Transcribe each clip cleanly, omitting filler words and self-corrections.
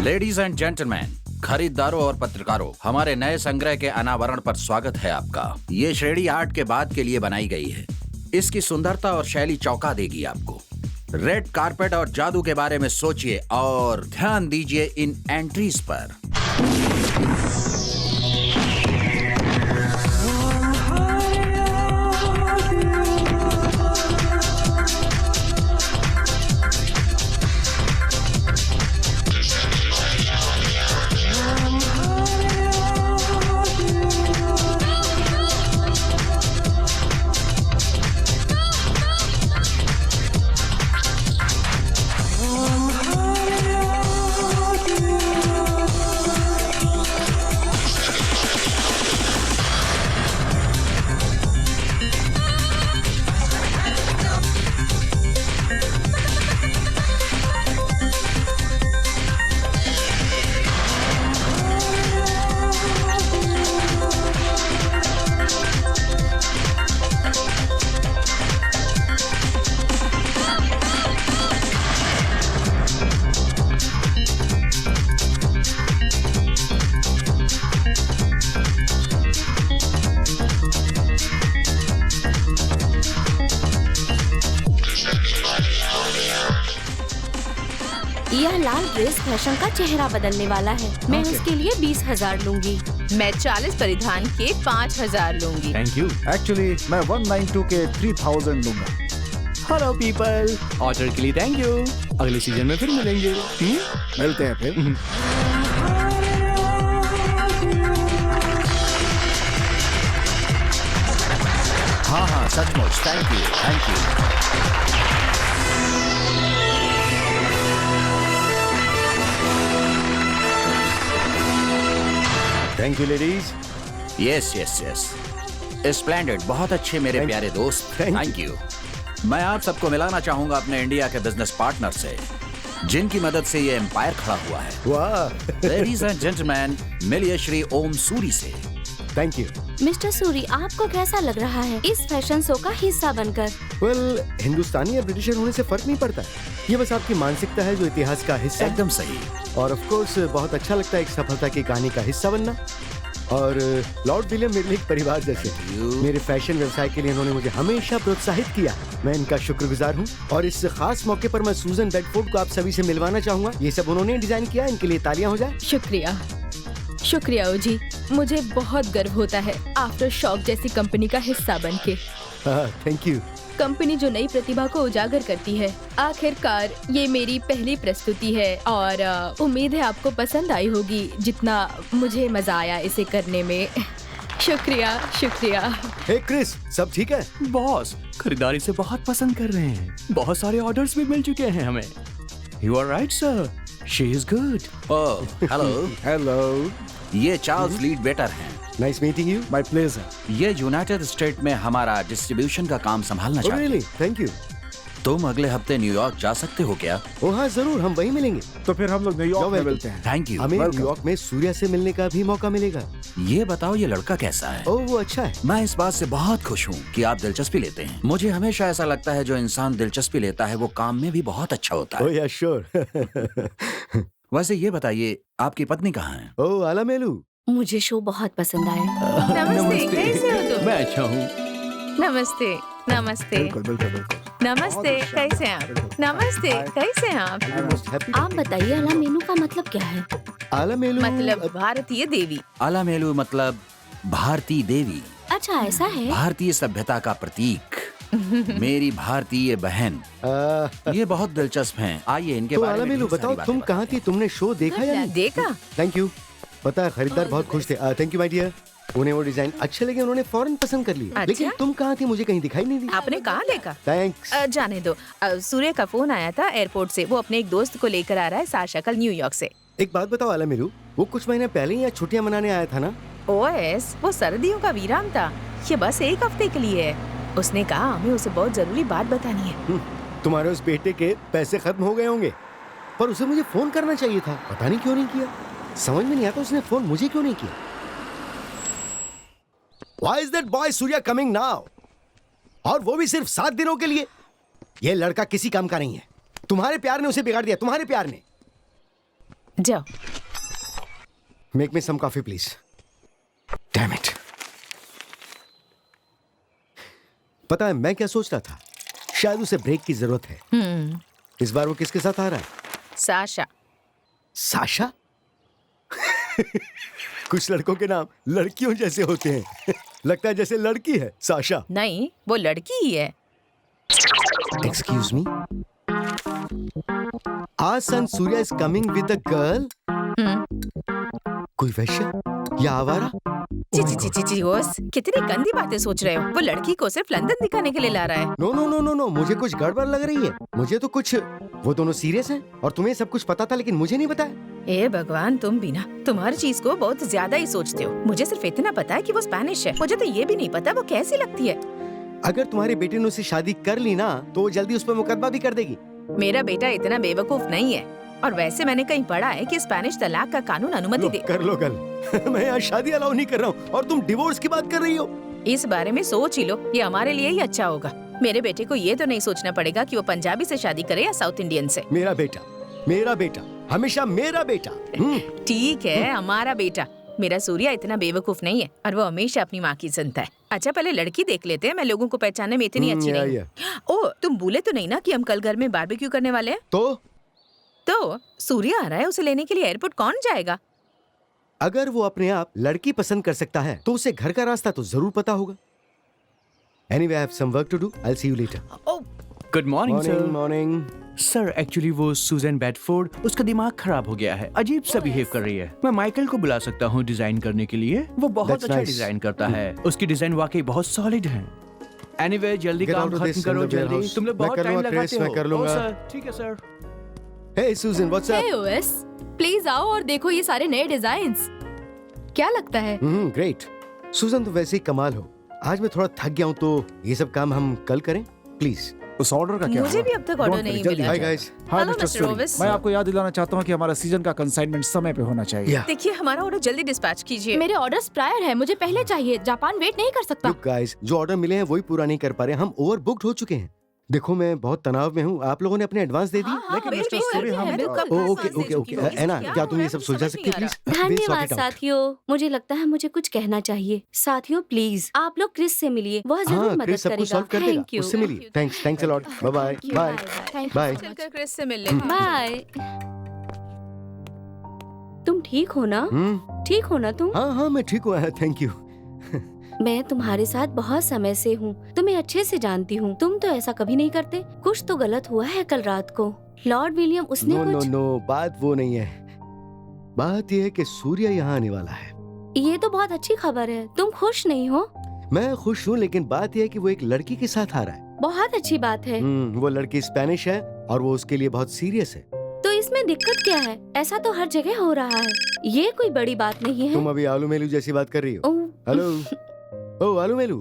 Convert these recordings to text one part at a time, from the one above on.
Ladies and gentleman, खरीदारों और पत्रकारों, हमारे नए संग्रह के अनावरण पर स्वागत है आपका। ये श्रेणी आर्ट के बाद के लिए बनाई गई है। इसकी सुंदरता और शैली चौंका देगी आपको। रेड कारपेट और जादू के बारे में सोचिए और ध्यान दीजिए इन एंट्रीज पर। यह लाल ड्रेस फैशन का चेहरा बदलने वाला है। मैं उसके लिए 20,000 लूंगी। मैं 40 परिधान के 5,000 लूंगी। Thank you. एक्चुअली मैं 192 के 3,000 लूंगा। हेलो पीपल, ऑर्डर के लिए थैंक यू। अगले सीजन में फिर मिलेंगे। मिलते हैं फिर। हाँ, सचमुच। Thank you. Thank you ladies. Yes. Splendid, बहुत अच्छे मेरे प्यारे दोस्त। Thank thank you. मैं आप सबको मिलाना चाहूंगा अपने इंडिया के बिजनेस पार्टनर से, जिनकी मदद से ये एम्पायर खड़ा हुआ है। वाह। लेडीज एंड जेंटलमैन, मिलिए श्री ओम सूरी से। Thank you. मिस्टर सूरी, आपको कैसा लग रहा है इस फैशन शो का हिस्सा बनकर? वेल, हिंदुस्तानी या ब्रिटिशर होने से फर्क नहीं पड़ता। ये बस आपकी मानसिकता है जो इतिहास का हिस्सा है। एकदम सही। और ऑफ कोर्स बहुत अच्छा लगता है एक सफलता की कहानी का हिस्सा बनना। और लॉर्ड विलियम मेरे लिए एक परिवार जैसे। मेरे फैशन व्यवसाय के लिए इन्होंने मुझे हमेशा प्रोत्साहित किया। मैं इनका शुक्रगुजार हूँ। और इस खास मौके पर मैं सूजन बेडफोर्ड को आप सभी से मिलवाना चाहूंगा। ये सब उन्होंने डिजाइन किया, इनके लिए तालियां हो जाए। शुक्रिया ओजी, मुझे बहुत गर्व होता है आफ्टर शॉक जैसी कंपनी का हिस्सा बनके। Thank you. कंपनी जो नई प्रतिभा को उजागर करती है। आखिरकार ये मेरी पहली प्रस्तुति है और उम्मीद है आपको पसंद आई होगी जितना मुझे मजा आया इसे करने में। शुक्रिया। हे क्रिस, सब ठीक है? बॉस खरीदारी से बहुत पसंद कर रहे हैं। बहुत सारे ऑर्डर्स भी मिल चुके हैं हमें। You are right sir, she is good. Oh, hello. Hello. ये चार्ल्स लीड बेटर हैं। Nice meeting you. My pleasure. ये यूनाइटेड स्टेट में हमारा डिस्ट्रीब्यूशन का काम संभालना चाहते हैं। रियली? Thank you. तुम अगले हफ्ते न्यूयॉर्क जा सकते हो क्या? ओह हाँ, जरूर, हम वहीं मिलेंगे। तो फिर हम लोग न्यूयॉर्क में मिलते हैं। Thank you. हमें न्यूयॉर्क में सूर्या से मिलने का भी मौका मिलेगा। ये बताओ, ये लड़का कैसा है? ओह, वो अच्छा है। मैं इस बात से बहुत खुश हूँ कि आप दिलचस्पी लेते हैं। मुझे हमेशा ऐसा लगता है जो इंसान दिलचस्पी लेता है वो काम में भी बहुत अच्छा होता है। ओह या श्योर। वैसे ये बताइए, आपकी पत्नी कहाँ है? ओह आलामेलू। मुझे शो बहुत पसंद आया। नमस्ते, कैसे हो तुम? मैं अच्छा हूँ। नमस्ते। बिल्कुल। नमस्ते, कैसे हैं आप? नमस्ते, कैसे हैं आप? आप बताइए, अला मेनू का मतलब क्या है? आलामेलू मतलब भारतीय देवी। आलामेलू मतलब भारतीय देवी। अच्छा, ऐसा है। भारतीय सभ्यता का प्रतीक। मेरी भारतीय बहन। ये बहुत दिलचस्प हैं। आइए इनके तो बारे में आलामेलू ढेर सारी बताओ, बातें तुम कहाँ थी? तुमने शो देखा या नहीं? देखा? Thank you. पता है खरीदार बहुत खुश थे। Thank you my dear. उन्हें वो डिजाइन अच्छे लगे, उन्होंने फौरन पसंद कर लिया। अच्छा? लेकिन तुम कहाँ थी? मुझे कहीं दिखाई नहीं दी। आपने कहाँ देखा? थैंक्स। जाने दो। सूर्य का फोन आया था एयरपोर्ट से। वो अपने एक दोस्त को लेकर आ रहा है साशकल न्यूयॉर्क से। एक बात बताओ आलामेलू, वो कुछ महीने पहले ही यहाँ छुट्टियाँ मनाने आया था ना? ओएस, वो सर्दियों का विराम था। ये बस एक हफ्ते के लिए है। उसने कहा हमें उसे बहुत जरूरी बात बतानी है। तुम्हारे उस बेटे के पैसे खत्म हो गए होंगे, पर उसे मुझे फोन करना चाहिए था। पता नहीं क्यों नहीं किया। समझ में नहीं आता उसने फोन मुझे क्यों नहीं किया। Why is that boy Surya coming now? और वो भी सिर्फ 7 दिनों के लिए। ये लड़का किसी काम का नहीं है। तुम्हारे प्यार ने उसे बिगाड़ दिया, तुम्हारे प्यार ने। जाओ। Make me some coffee please. Damn it. पता है मैं क्या सोच रहा था, शायद उसे ब्रेक की जरूरत है। इस बार वो किसके साथ आ रहा है? साशा। साशा? कुछ लड़कों के नाम लड़कियों जैसे होते हैं। लगता है जैसे लड़की है साशा। नहीं, वो लड़की ही है। एक्सक्यूज मी, आज son Surya is coming with a girl. कोई वैश्य या आवारा? ची ओस, कितनी गंदी बातें सोच रहे हो। वो लड़की को सिर्फ लंदन दिखाने के लिए ला रहा है। No no no no no, मुझे कुछ गड़बड़ लग रही है। मुझे तो कुछ, वो दोनों सीरियस हैं और तुम्हें सब कुछ पता था लेकिन मुझे नहीं बताया। ए भगवान, तुम भी ना तुम्हारी चीज को बहुत ज्यादा ही सोचते हो। मुझे सिर्फ इतना पता है कि वो स्पेनिश है। मुझे तो ये भी नहीं पता वो कैसी लगती है। अगर तुम्हारे बेटे ने उससे शादी कर ली ना तो वो जल्दी उस पर मुकदमा भी कर देगी। मेरा बेटा इतना बेवकूफ नहीं है। और वैसे मैंने कहीं पढ़ा है कि स्पेनिश तलाक का कानून अनुमति दे। कर लो कल। मैं यहाँ शादी अलाउ नहीं कर रहा हूँ और तुम डिवोर्स की बात कर रही हो। इस बारे में सोच ही लो, ये हमारे लिए ही अच्छा होगा। मेरे बेटे को ये तो नहीं सोचना पड़ेगा कि वो पंजाबी से शादी करे या साउथ इंडियन से। मेरा बेटा हमेशा मेरा बेटा। ठीक है, हमारा बेटा। मेरा सूर्या इतना बेवकूफ नहीं है और वो हमेशा अपनी माँ की सुनता है। अच्छा, पहले लड़की देख लेते हैं। मैं लोगों को पहचानने में इतनी अच्छी नहीं हूँ। ओ, तुम भूले तो नहीं ना कि हम कल घर में बारबेक्यू करने वाले हैं? तो सूर्या आ रहा है, उसे लेने के लिए एयरपोर्ट कौन जाएगा? अगर वो अपने आप लड़की पसंद कर सकता है तो उसे घर का रास्ता तो जरूर पता होगा। Anyway, I have some work to do. I'll see you later. Good morning sir. Morning. Sir actually वो सुजैन बेडफोर्ड, उसका दिमाग खराब हो गया है, अजीब सा बिहेव कर रही है। मैं माइकल को बुला सकता हूँ डिजाइन करने के लिए, वो बहुत That's अच्छा nice. डिजाइन करता है। उसकी डिजाइन वाकई बहुत सॉलिड है। एनीवे, जल्दी Get काम out of खत्म this करो in the जल्दी। warehouse. तुम लोग मैं बहुत कर टाइम लूंगा, लगाते Chris, मैं हो। कर लूंगा। ओ, सर, ठीक है sir. Hey Susan, what's up? Hey ओएस, प्लीज आओ और देखो ये सारे नए डिजाइन्स। क्या लगता है? ग्रेट। सुजन तो वैसे ही कमाल हो। आज मैं थोड़ा थक गया हूँ तो ये सब काम हम कल करें प्लीज। उस ऑर्डर का क्या मुझे हुआ? भी अब तक ऑर्डर Don't नहीं worry, जल्दी मिला। आ हाय जाए। गाइस। हाय Hello, mister Mr. Suri, Rovis. मैं आपको याद दिलाना चाहता हूँ कि हमारा सीजन का कंसाइनमेंट समय पे होना चाहिए। Yeah. देखिए, हमारा ऑर्डर जल्दी डिस्पैच कीजिए। मेरे ऑर्डर्स प्रायर है, मुझे पहले चाहिए। जापान वेट नहीं कर सकता। Look guys, जो ऑर्डर मिले हैं वही पूरा नहीं कर पा रहे, हम ओवर बुक्ड हो चुके हैं। देखो मैं बहुत तनाव में हूँ। आप लोगों ने अपने एडवांस दे दी? लेकिन मिस्टर सूरी, हम ओके एना, क्या तुम ये सब सुलझा सकती हो प्लीज? धन्यवाद साथियों। मुझे लगता है मुझे कुछ कहना चाहिए। साथियों प्लीज आप लोग क्रिस से मिलिए, वह जरूर हाँ, मदद क्रिस सब कुछ करेगा। सॉल्व कर देगा। Thank you. उससे मिलिए। Thanks a lot. Bye bye bye. चलकर क्रिस से मिल लेते हैं। बाय। तुम ठीक हो ना? ठीक हो ना तुम? हाँ मैं ठीक हूँ। Thank you. मैं तुम्हारे साथ बहुत समय से हूँ, तुम्हें अच्छे से जानती हूँ। तुम तो ऐसा कभी नहीं करते। कुछ तो गलत हुआ है कल रात को। लॉर्ड विलियम उसने कुछ। नो, बात वो नहीं है। बात ये है कि सूर्या यहाँ आने वाला है। ये तो बहुत अच्छी खबर है। तुम खुश नहीं हो? मैं खुश हूँ लेकिन बात यह है कि वो एक लड़की के साथ आ रहा है। बहुत अच्छी बात है। वो लड़की स्पेनिश है और वो उसके लिए बहुत सीरियस है। तो इसमें दिक्कत क्या है? ऐसा तो हर जगह हो रहा है। ये कोई बड़ी बात नहीं है। तुम अभी आलू मेलू जैसी बात कर रही हो। ओह, हेलो। ओ आलू मेलू।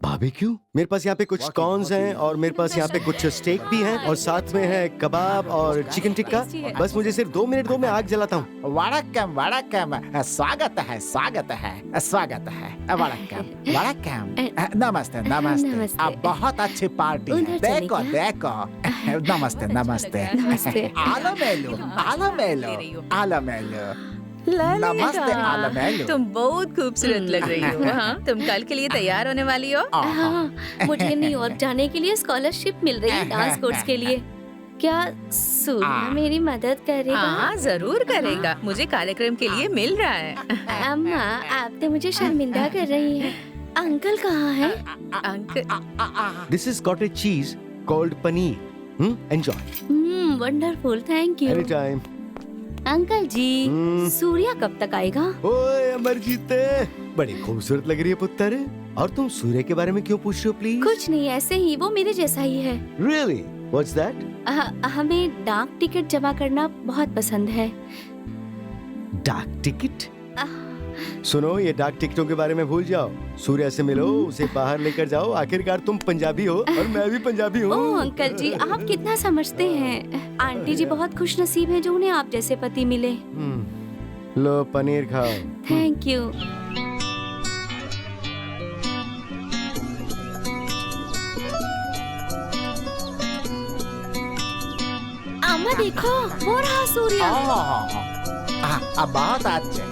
बारबेक्यू? मेरे पास यहाँ पे कुछ कॉर्न्स हैं और मेरे पास यहाँ पे कुछ स्टेक भी हैं और साथ में है कबाब और चिकन टिक्का। बस मुझे सिर्फ 2 मिनट दो, मैं आग जलाता हूँ। वड़क्कम स्वागत है स्वागत है वड़क्कम। नमस्ते नमस्ते। अब बहुत अच्छी पार्टी है। उधर चले देखो नमस्ते नमस्ते। आलो मेलो। नमस्ते आलमेलो। तुम बहुत खूबसूरत लग रही हो। हाँ, तुम कल के लिए तैयार होने वाली हो? हाँ, मुझे न्यूयॉर्क जाने के लिए स्कॉलरशिप मिल रही है डांस कोर्स के लिए। क्या सूर्या मेरी मदद करेगा? हाँ, जरूर करेगा। मुझे कार्यक्रम के लिए मिल रहा है। अम्मा, आप तो मुझे शर्मिंदा कर रही हैं। अंकल कहाँ हैं? Uncle, this is cottage cheese called paneer. Enjoy. Wonderful, thank you. Any time. Uncle ji, Surya कब तक आएगा? ओए अमरजीते, बड़ी खूबसूरत लग रही है पुत्र। और तुम सूर्य के बारे में क्यों पूछ रहे हो प्लीज? कुछ नहीं, ऐसे ही। वो मेरे जैसा ही है। Really? What's that? हमें डाक टिकट जमा करना बहुत पसंद है। डाक टिकट? सुनो, ये डाक टिकटों के बारे में भूल जाओ। सूर्य से मिलो, उसे बाहर लेकर जाओ। आखिरकार तुम पंजाबी हो और मैं भी पंजाबी हूँ। ओह अंकल जी, आप कितना समझते हैं। आंटी जी बहुत खुश नसीब है जो उन्हें आप जैसे पति मिले। लो पनीर खाओ। Thank you. मम्मा देखो, वो रहा सूर्य। अब बहुत अच्छे।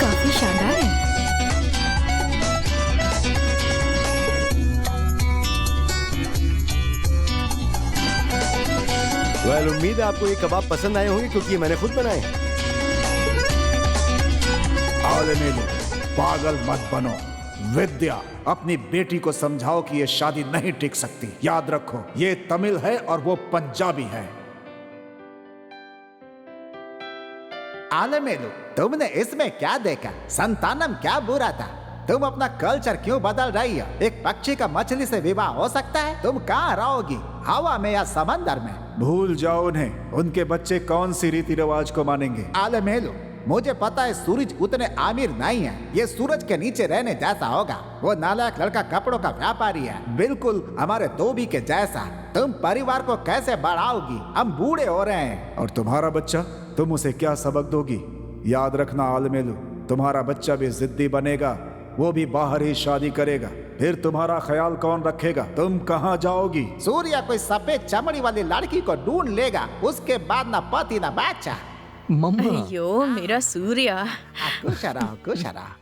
काफी शानदार है। वेल, उम्मीद है आपको ये कबाब पसंद आए होंगे क्योंकि ये मैंने खुद बनाए हैं। आलमेलू, पागल मत बनो। विद्या, अपनी बेटी को समझाओ कि ये शादी नहीं टिक सकती। याद रखो, ये तमिल है और वो पंजाबी है। आलमेलू, तुमने इसमें क्या देखा? संतानम क्या बुरा था? तुम अपना कल्चर क्यों बदल रही हो? एक पक्षी का मछली से विवाह हो सकता है? तुम कहाँ रहोगी, हवा में या समंदर में? भूल जाओ उन्हें, उनके बच्चे कौन सी रीति रिवाज को मानेंगे। आलमेलू, मुझे पता है सूरज उतने आमिर नहीं है। ये सूरज के नीचे रहने जैसा होगा। वो नालायक लड़का कपड़ों का व्यापारी है, बिल्कुल हमारे धोबी के जैसा। तुम परिवार को कैसे बढ़ाओगी? हम बूढ़े हो रहे हैं। और तुम्हारा बच्चा, तुम उसे क्या सबक दोगी? याद रखना आलमेलू, तुम्हारा बच्चा भी जिद्दी बनेगा, वो भी बाहर ही शादी करेगा। फिर तुम्हारा ख्याल कौन रखेगा? तुम कहाँ जाओगी? सूर्य कोई सफेद चमड़ी वाली लड़की को ढूंढ लेगा, उसके बाद ना पति ना बच्चा। मम्मा, अयो मेरा सूर्य। खुश रहो,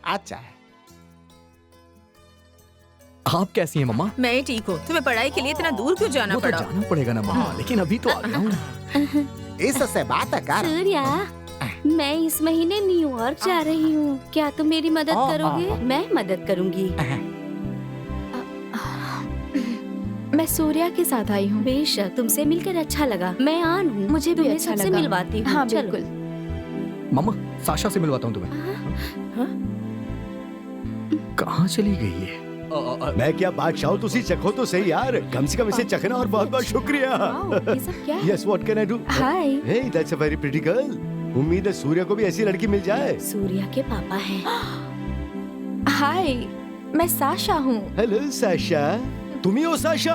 अच्छा है। आप कैसी हैं मम्मा? मैं ठीक हूँ। तुम्हें पढ़ाई के लिए इतना दूर क्यों जाना वो तो पड़ा? जाना पड़ेगा ना मम्मा, लेकिन अभी तो आ गया हूँ। इससे बात कर। सूर्या, मैं इस महीने न्यूयॉर्क जा रही हूँ। क्या तुम मेरी मदद करोगे? मैं मदद करूँगी। मैं सूर्या के साथ आई हूँ। बेशक, तुमसे मिलकर अच्छा लगा। मैं आन हूँ, मुझे भी तुम्हें अच्छा सबसे लगा। मिलवाती हूँ। हाँ चलो। बिल्कुल। मम्मा, साशा से मिलवाता हूँ तुम्हें। कहाँ चली गई है? मैं क्या बादशाह हूँ, तुसी चखो तो सही यार। कम से कम इसे चखना, और बहुत बहुत शुक्रिया। वाओ, ये सब क्या है? Yes, what can I do? Hi. Hey, that's a very pretty girl. उम्मीद है सूर्य को भी ऐसी लड़की मिल जाए। सूर्या के पापा हैं। हाय, मैं साशा हूँ। हेलो साशा, तुम ही हो साशा?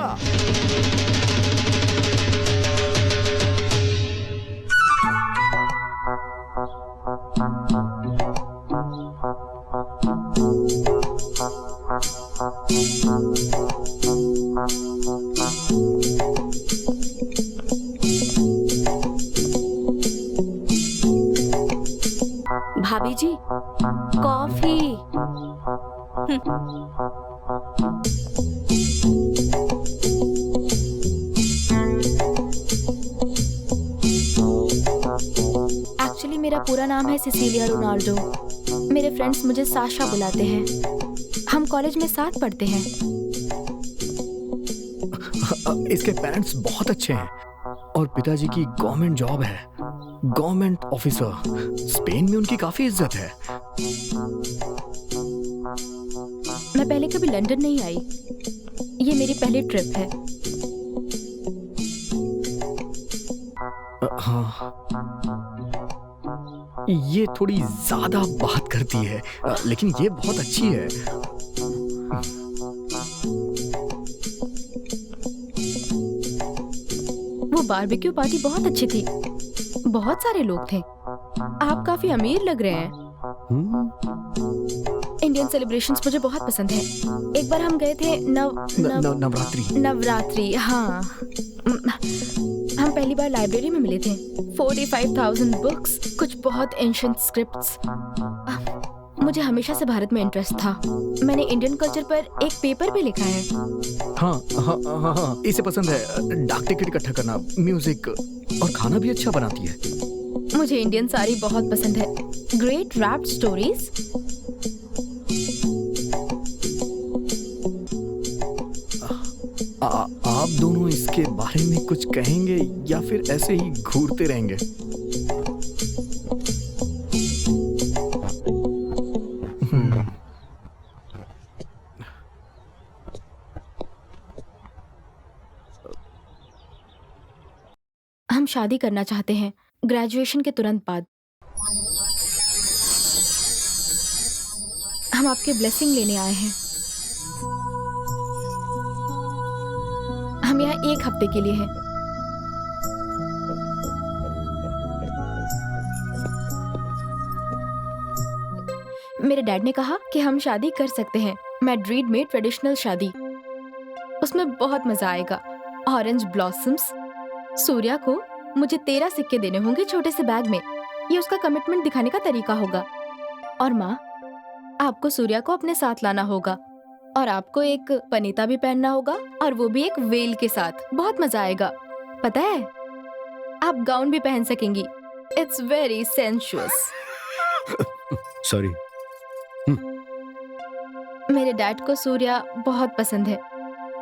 भाभी जी, कॉफी। एक्चुअली मेरा पूरा नाम है सिसिलिया रोनाल्डो। मेरे फ्रेंड्स मुझे साशा बुलाते हैं। हम कॉलेज में साथ पढ़ते हैं। इसके पेरेंट्स बहुत अच्छे हैं और पिताजी की गवर्नमेंट जॉब है, गवर्नमेंट ऑफिसर। स्पेन में उनकी काफी इज्जत है। मैं पहले कभी लंदन नहीं आई। ये मेरी पहली ट्रिप है। हाँ, ये थोड़ी ज्यादा बात करती है, लेकिन ये बहुत अच्छी है। वो बारबेक्यू पार्टी बहुत अच्छी थी। बहुत सारे लोग थे। आप काफी अमीर लग रहे हैं। इंडियन सेलिब्रेशंस मुझे बहुत पसंद है। एक बार हम गए थे नवरात्रि। हाँ, हम पहली बार लाइब्रेरी में मिले थे। 45,000 बुक्स, कुछ बहुत एंशिएंट स्क्रिप्ट्स। मुझे हमेशा से भारत में इंटरेस्ट था। मैंने इंडियन कल्चर पर एक पेपर भी लिखा है। हाँ हाँ हाँ हाँ, इसे पसंद है डाक टिकट इकट्ठा करना, म्यूजिक, और खाना भी अच्छा बनाती है। मुझे इंडियन साड़ी बहुत पसंद है। Great wrapped stories. आप दोनों इसके बारे में कुछ कहेंगे या फिर ऐसे ही घूरते रहेंगे? हम शादी करना चाहते हैं ग्रेजुएशन के तुरंत बाद। हम आपके ब्लेसिंग लेने आए हैं। हम यहाँ 1 हफ्ते के लिए हैं। मेरे डैड ने कहा कि हम शादी कर सकते हैं, मैड्रिड में ट्रेडिशनल शादी। उसमें बहुत मजा आएगा। Orange blossoms. सूर्या को मुझे 13 सिक्के देने होंगे छोटे से बैग में। ये उसका कमिटमेंट दिखाने का तरीका होगा। और माँ, आपको सूर्या को अपने साथ लाना होगा और आपको एक पनीता भी पहनना होगा, और वो भी एक वेल के साथ। बहुत मजा आएगा। पता है, आप गाउन भी पहन सकेंगी। It's very sensuous. सॉरी। मेरे डैड को सूर्या बहुत पसंद है।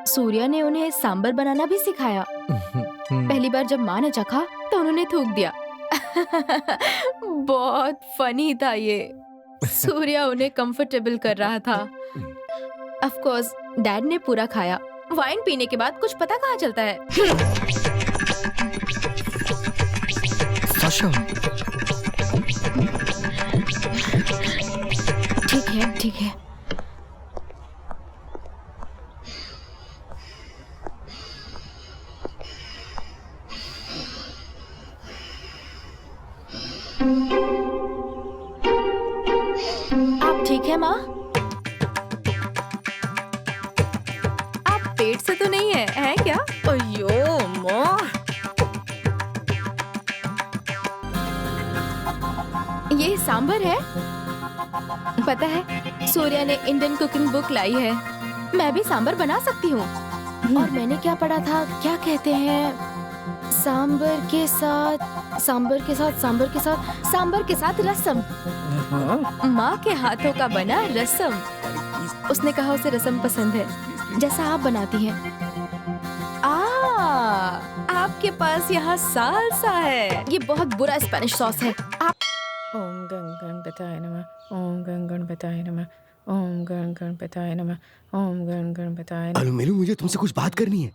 सूर्या ने उन्हें सांबर बनाना भी सिखाया। पहली बार जब माँ ने चखा तो उन्होंने थूक दिया। बहुत फनी था ये। सूर्या उन्हें कंफर्टेबल कर रहा था। ऑफ कोर्स डैड ने पूरा खाया। वाइन पीने के बाद कुछ पता कहाँ चलता है। साशा, ठीक है, ठीक है। आप ठीक है माँ? आप पेट से तो नहीं है क्या? अयो माँ, ये सांभर है। पता है, सूर्या ने इंडियन कुकिंग बुक लाई है। मैं भी सांभर बना सकती हूँ। और मैंने क्या पढ़ा था, क्या कहते हैं, सांभर के साथ, सांभर के साथ, सांभर के साथ, सांभर के साथ रसम। माँ के हाथों का बना रसम। उसने कहा उसे रसम पसंद है, जैसा आप बनाती हैं। आपके पास यहाँ सालसा है। ये बहुत बुरा स्पेनिश सॉस है। आप ओम गणपताय नमः, ओम गणपताय नमः, ओम गणपताय नमः, ओम गणपताय नमः। अलो मेलू, मुझे तुमसे कुछ बात करनी है।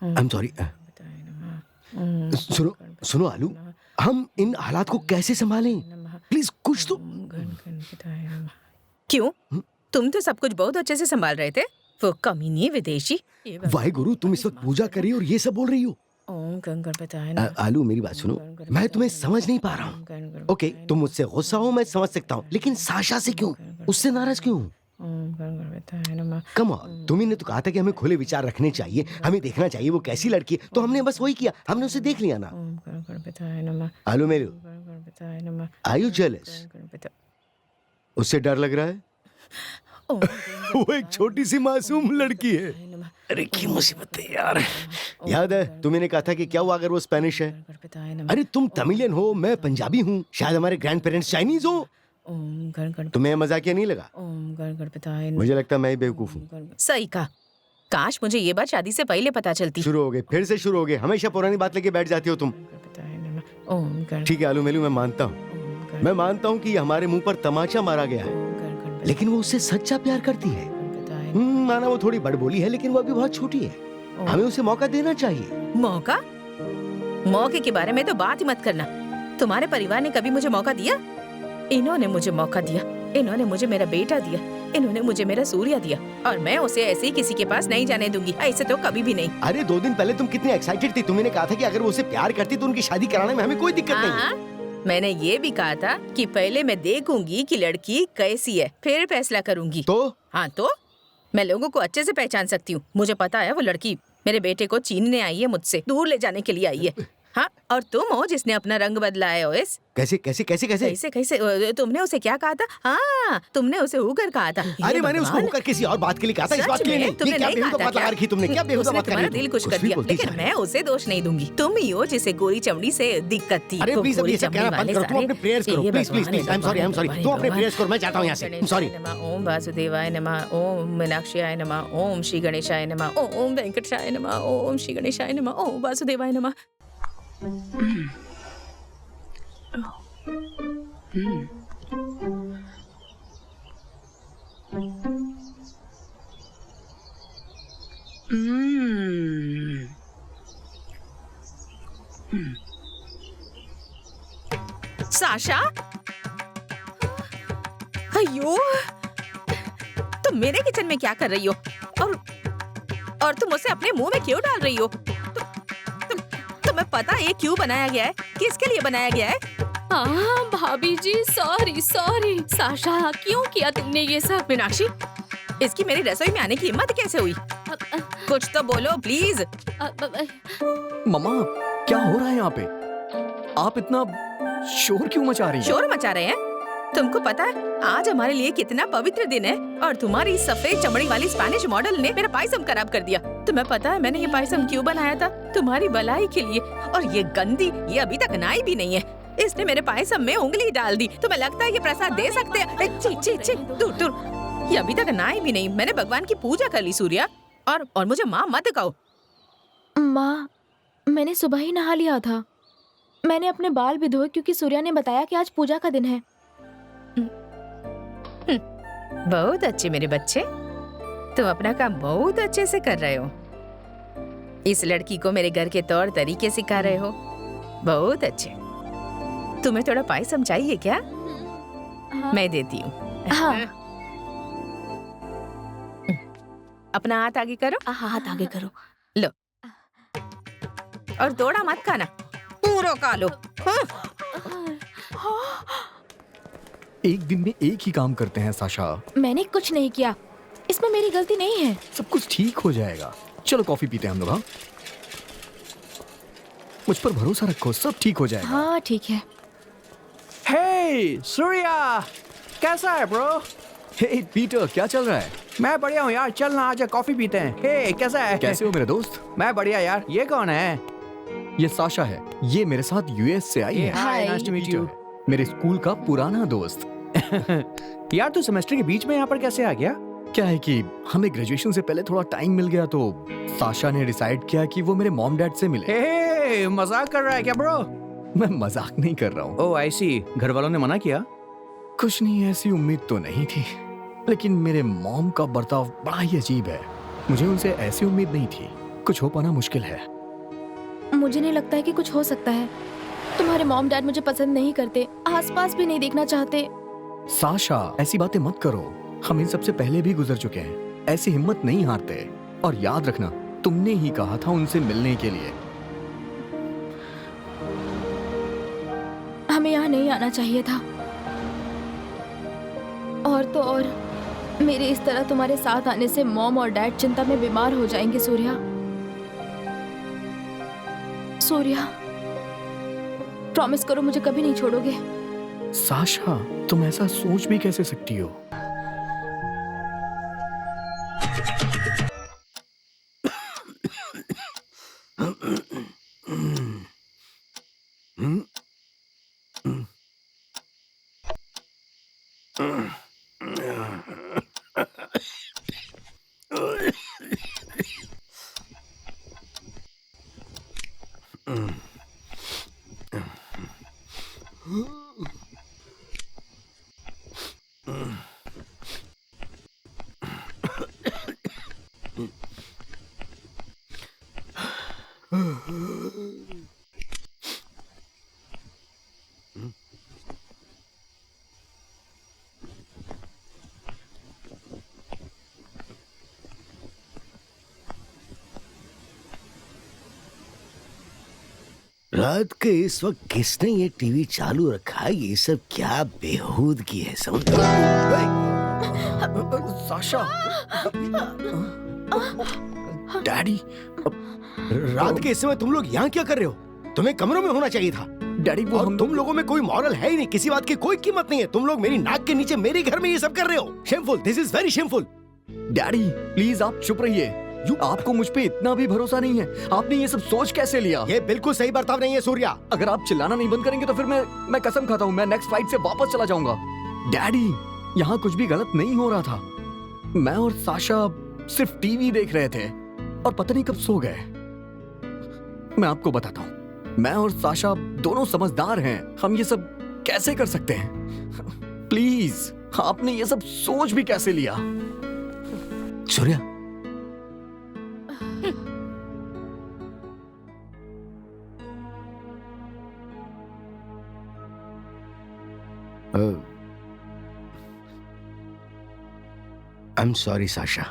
I am sorry. सुनो सुनो आलू, हम इन हालात को कैसे संभालें? प्लीज कुछ तो। क्यों? तुम तो सब कुछ बहुत अच्छे से संभाल रहे थे। वो कमीनी विदेशी। वाहे गुरु, तुम इस वक्त पूजा कर रही हो और ये सब बोल रही हो। ओम गणपताय नमः। आलू मेरी बात सुनो, मैं तुम्हें समझ नहीं पा रहा हूँ। ओके, तुम मुझसे गुस्सा हो, मैं समझ सकता हूँ, लेकिन साशा से क्यों? उससे नाराज क्यों? कम ऑन, तुम्ही ने तो कहा था कि हमें खुले विचार रखने चाहिए, हमें देखना चाहिए वो कैसी लड़की है, तो हमने बस वही किया, हमने उसे देख लिया ना। आलू मेलू, आर यू जेलस? उससे डर लग रहा है? वो एक छोटी सी मासूम लड़की है। अरे की मुसीबत है यार। याद है तुम्हें कहा था कि क्या हुआ अगर वो स्पेनिश है? अरे तुम तमिलियन हो, मैं पंजाबी हूँ, शायद हमारे ग्रैंड पेरेंट्स चाइनीज हो। तुम्हें मजाकिया नहीं लगा? मुझे लगता है मैं ही बेवकूफ हूँ। सही कहा। काश मुझे ये बात शादी से पहले पता चलती। शुरू हो गए, फिर से शुरू हो गए। हमेशा पुरानी बात लेके बैठ जाती हो तुम। ठीक है आलू मेलू, मैं मानता हूँ कि हमारे मुंह पर तमाचा मारा गया है, लेकिन वो उससे सच्चा प्यार करती है। माना वो थोड़ी बड़बोली है, लेकिन वो अभी बहुत छोटी है। हमें उसे मौका देना चाहिए। मौका? मौके के बारे में तो बात ही मत करना। तुम्हारे परिवार ने कभी मुझे मौका दिया? इन्होंने मुझे मौका दिया। इन्होंने मुझे मेरा बेटा दिया। इन्होंने मुझे मेरा सूर्या दिया, और मैं उसे ऐसे ही किसी के पास नहीं जाने दूंगी। ऐसे तो कभी भी नहीं। अरे 2 दिन पहले तुम कितनी एक्साइटेड थी। तुम्हें कहा था कि अगर वो उसे प्यार करती तो उनकी शादी कराने में हमें कोई दिक्कत नहीं। मैंने ये भी कहा था कि पहले मैं देखूंगी कि लड़की कैसी है, फिर फैसला करूंगी। तो? हाँ तो मैं लोगों को अच्छे से पहचान सकती हूँ। मुझे पता है वो लड़की मेरे बेटे को छीनने आई है, मुझसे दूर ले जाने के लिए आई है। हाँ, और तुम हो जिसने अपना रंग बदला है। ओएस कैसे कैसे कैसे कैसे कैसे कैसे? तुमने उसे क्या कहा था? हाँ, तुमने उसे हुकर कहा था। अरे मैंने उसको होकर किसी और बात के लिए कहा था, इस बात के लिए नहीं। तुमने नहीं कहा था क्या? तुमने क्या बेहुदा बात तुम्हारा दिल खुश कर दिया, लेकिन मैं उसे दोष नहीं दूंगी। तुम ही हो जिसे गोरी चमड़ी से दिक्कत थी। अरे प्लीज अभी ये सब कहना बंद करो। तुम अपने प्रेयर्स करो, please please please. I am sorry. तुम अपने प्रेयर्स करो, मैं जाता हूँ यहाँ से। सॉरी। ओम वासुदेवाय नमः, ओम मीनाक्षीय नमः, ओम श्री गणेशाय नमः, ओम वेंकटेशाय नमः, ओम श्री गणेशाय नमः, ओम वासुदेवाय नमः। साशा, अयो, तुम मेरे किचन में क्या कर रही हो? और तुम उसे अपने मुंह में क्यों डाल रही हो? तुम्हें पता है ये क्यों बनाया गया है? किसके लिए बनाया गया है? भाभी जी सॉरी सॉरी। साशा क्यों किया तुमने ये सब? मीनाक्षी, इसकी मेरी रसोई में आने की हिम्मत कैसे हुई? कुछ तो बोलो प्लीज। मम्मा क्या हो रहा है यहाँ पे? आप इतना शोर क्यों मचा रही हैं? शोर मचा रहे हैं? तुमको पता है आज हमारे लिए कितना पवित्र दिन है और तुम्हारी सफेद चमड़ी वाली स्पेनिश मॉडल ने मेरा पायसम खराब कर दिया। तुम्हें पता है मैंने ये पायसम क्यों बनाया था? तुम्हारी भलाई के लिए। और ये गंदी, ये अभी तक नहाई भी नहीं है, इसने मेरे पायसम में उंगली डाल दी। तुम्हें लगता है ये प्रसाद दे सकते हैं? ची ची ची, दूर दूर। ये अभी तक नहाई भी नहीं। मैंने भगवान की पूजा कर ली सूर्या। और मुझे माँ मत कहो। माँ, मैंने सुबह ही नहा लिया था। मैंने अपने बाल भी धोए क्योंकि सूर्या ने बताया कि आज पूजा का दिन है। बहुत अच्छे मेरे बच्चे, तुम अपना काम बहुत अच्छे से कर रहे हो। इस लड़की को मेरे घर के तौर तरीके सिखा रहे हो, बहुत अच्छे। तुम्हें थोड़ा पायसम चाहिए क्या? हाँ। मैं देती हूँ। हाँ। अपना हाथ आगे करो। हाथ आगे करो। लो, और थोड़ा मत खाना, पूरा खा लो। एक दिन में एक ही काम करते हैं साशा। मैंने कुछ नहीं किया, इसमें मेरी गलती नहीं है। सब कुछ ठीक हो जाएगा। चलो कॉफी पीते हैं हम लोग। हाँ, मुझ पर भरोसा रखो, सब ठीक हो जाएगा। हाँ ठीक है। हे सूर्या, कैसा है ब्रो? हे पीटर, क्या चल रहा है? मैं बढ़िया हूँ यार, चल ना आजा कॉफी पीते हैं। हे कैसा है? कैसे हो मेरे दोस्त? मैं बढ़िया यार। ये कौन है? ये साशा है, ये मेरे साथ यूएस से आई है। हाय, नाइस टू मीट यू। मेरे स्कूल का पुराना दोस्त। यार तू सेमेस्टर के बीच में यहाँ पर कैसे आ गया? क्या है कि हमें ग्रेजुएशन से पहले थोड़ा टाइम मिल गया तो साशा ने डिसाइड किया कि वो मेरे मॉम डैड से मिले। हे मजाक कर रहा है क्या ब्रो? मैं मजाक नहीं कर रहा हूँ। ओह आई सी, घर वालों ने मना किया? कुछ नहीं, ऐसी उम्मीद तो नहीं थी, लेकिन मेरे मॉम का बर्ताव बड़ा ही अजीब है। मुझे उनसे ऐसी उम्मीद नहीं थी। कुछ हो पाना मुश्किल है। मुझे नहीं लगता है कि कुछ हो सकता है। तुम्हारे मॉम डैड मुझे पसंद नहीं करते, आसपास भी नहीं देखना चाहते। साशा ऐसी बातें मत करो, हम इन सबसे पहले भी गुजर चुके हैं। ऐसी हिम्मत नहीं हारते। और याद रखना, तुमने ही कहा था उनसे मिलने के लिए। हमें यहाँ नहीं आना चाहिए था। और तो और मेरे इस तरह तुम्हारे साथ आने से मॉम और डैड चिंता में बीमार हो जाएंगे। सूर्या, सूर्या, प्रॉमिस करो मुझे कभी नहीं छोड़ोगे। साशा, तुम ऐसा सोच भी कैसे सकती हो? रात के इस वक्त किसने ये टीवी चालू रखा है? ये सब क्या बेहूदगी है, समझ साशा, डैडी, रात के इस समय तुम लोग यहाँ क्या कर रहे हो? तुम्हें कमरों में होना चाहिए था। डैडी वो और तुम लोगों में कोई मॉरल है ही नहीं, किसी बात की कोई कीमत नहीं है। तुम लोग मेरी नाक के नीचे मेरे घर में ये सब कर रहे हो। Shameful, this is very shameful. Daddy please आप चुप रहिए। आपको मुझ पे इतना भी भरोसा नहीं है? आपने ये सब सोच कैसे लिया? ये बिल्कुल सही बर्ताव नहीं है सूर्या। अगर आप चिल्लाना नहीं बंद करेंगे तो फिर मैं कसम खाता हूँ मैं नेक्स्ट फ्लाइट से वापस चला जाऊंगा। डैडी, यहाँ कुछ भी गलत नहीं हो रहा था। मैं और साशा सिर्फ टीवी देख रहे थे और पता नहीं कब सो गए। मैं आपको बताता हूँ, मैं और साशा दोनों समझदार हैं। हम ये सब कैसे कर सकते हैं? प्लीज, आपने ये सब सोच भी कैसे लिया? Surya, I am sorry Sasha,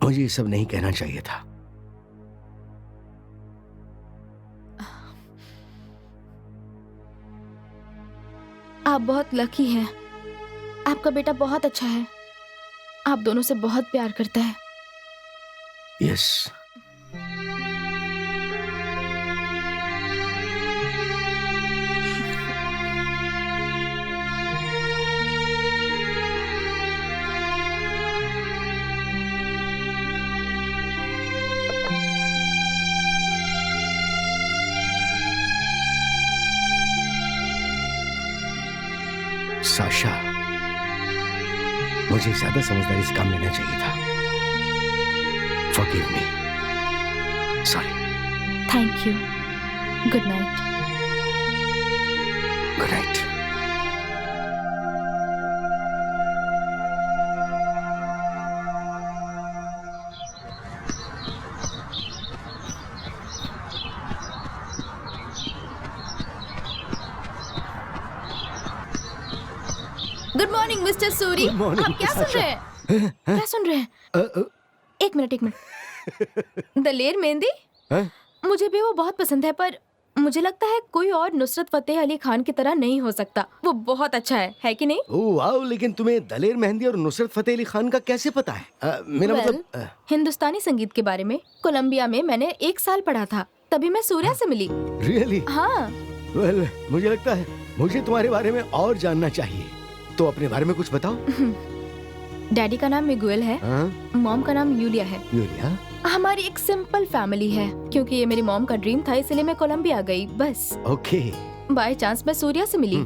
मुझे ये सब नहीं कहना चाहिए था। आप बहुत लकी हैं। आपका बेटा बहुत अच्छा है, आप दोनों से बहुत प्यार करता है। यस। साशा, मुझे ज्यादा समझदारी से काम लेना चाहिए था। Forgive me. Sorry. Thank you. Good night. Good night. Good morning mister Suri. Good morning, आप क्या सुन साशा। रहे हैं? क्या सुन रहे हैं? एक मिनट। दलेर मेहंदी? मुझे भी वो बहुत पसंद है, पर मुझे लगता है कोई और नुसरत फतेह अली खान की तरह नहीं हो सकता। वो बहुत अच्छा है कि नहीं? ओह वाओ, लेकिन तुम्हें दलेर मेहंदी और नुसरत फतेह अली खान का कैसे पता है? मेरा मतलब हिंदुस्तानी संगीत के बारे में कोलंबिया में मैंने 1 साल पढ़ा था, तभी मैं सूर्या से मिली। रियली? हाँ। वेल, मुझे लगता है मुझे तुम्हारे बारे में और जानना चाहिए, तो अपने बारे में कुछ बताओ। डैडी का नाम मिगुएल है, मॉम का नाम यूलिया है। यूलिया? हमारी एक सिंपल फैमिली है, क्योंकि ये मेरी मॉम का ड्रीम था, इसलिए मैं कोलंबिया गई बस। ओके। बाय चांस मैं सूर्या से मिली।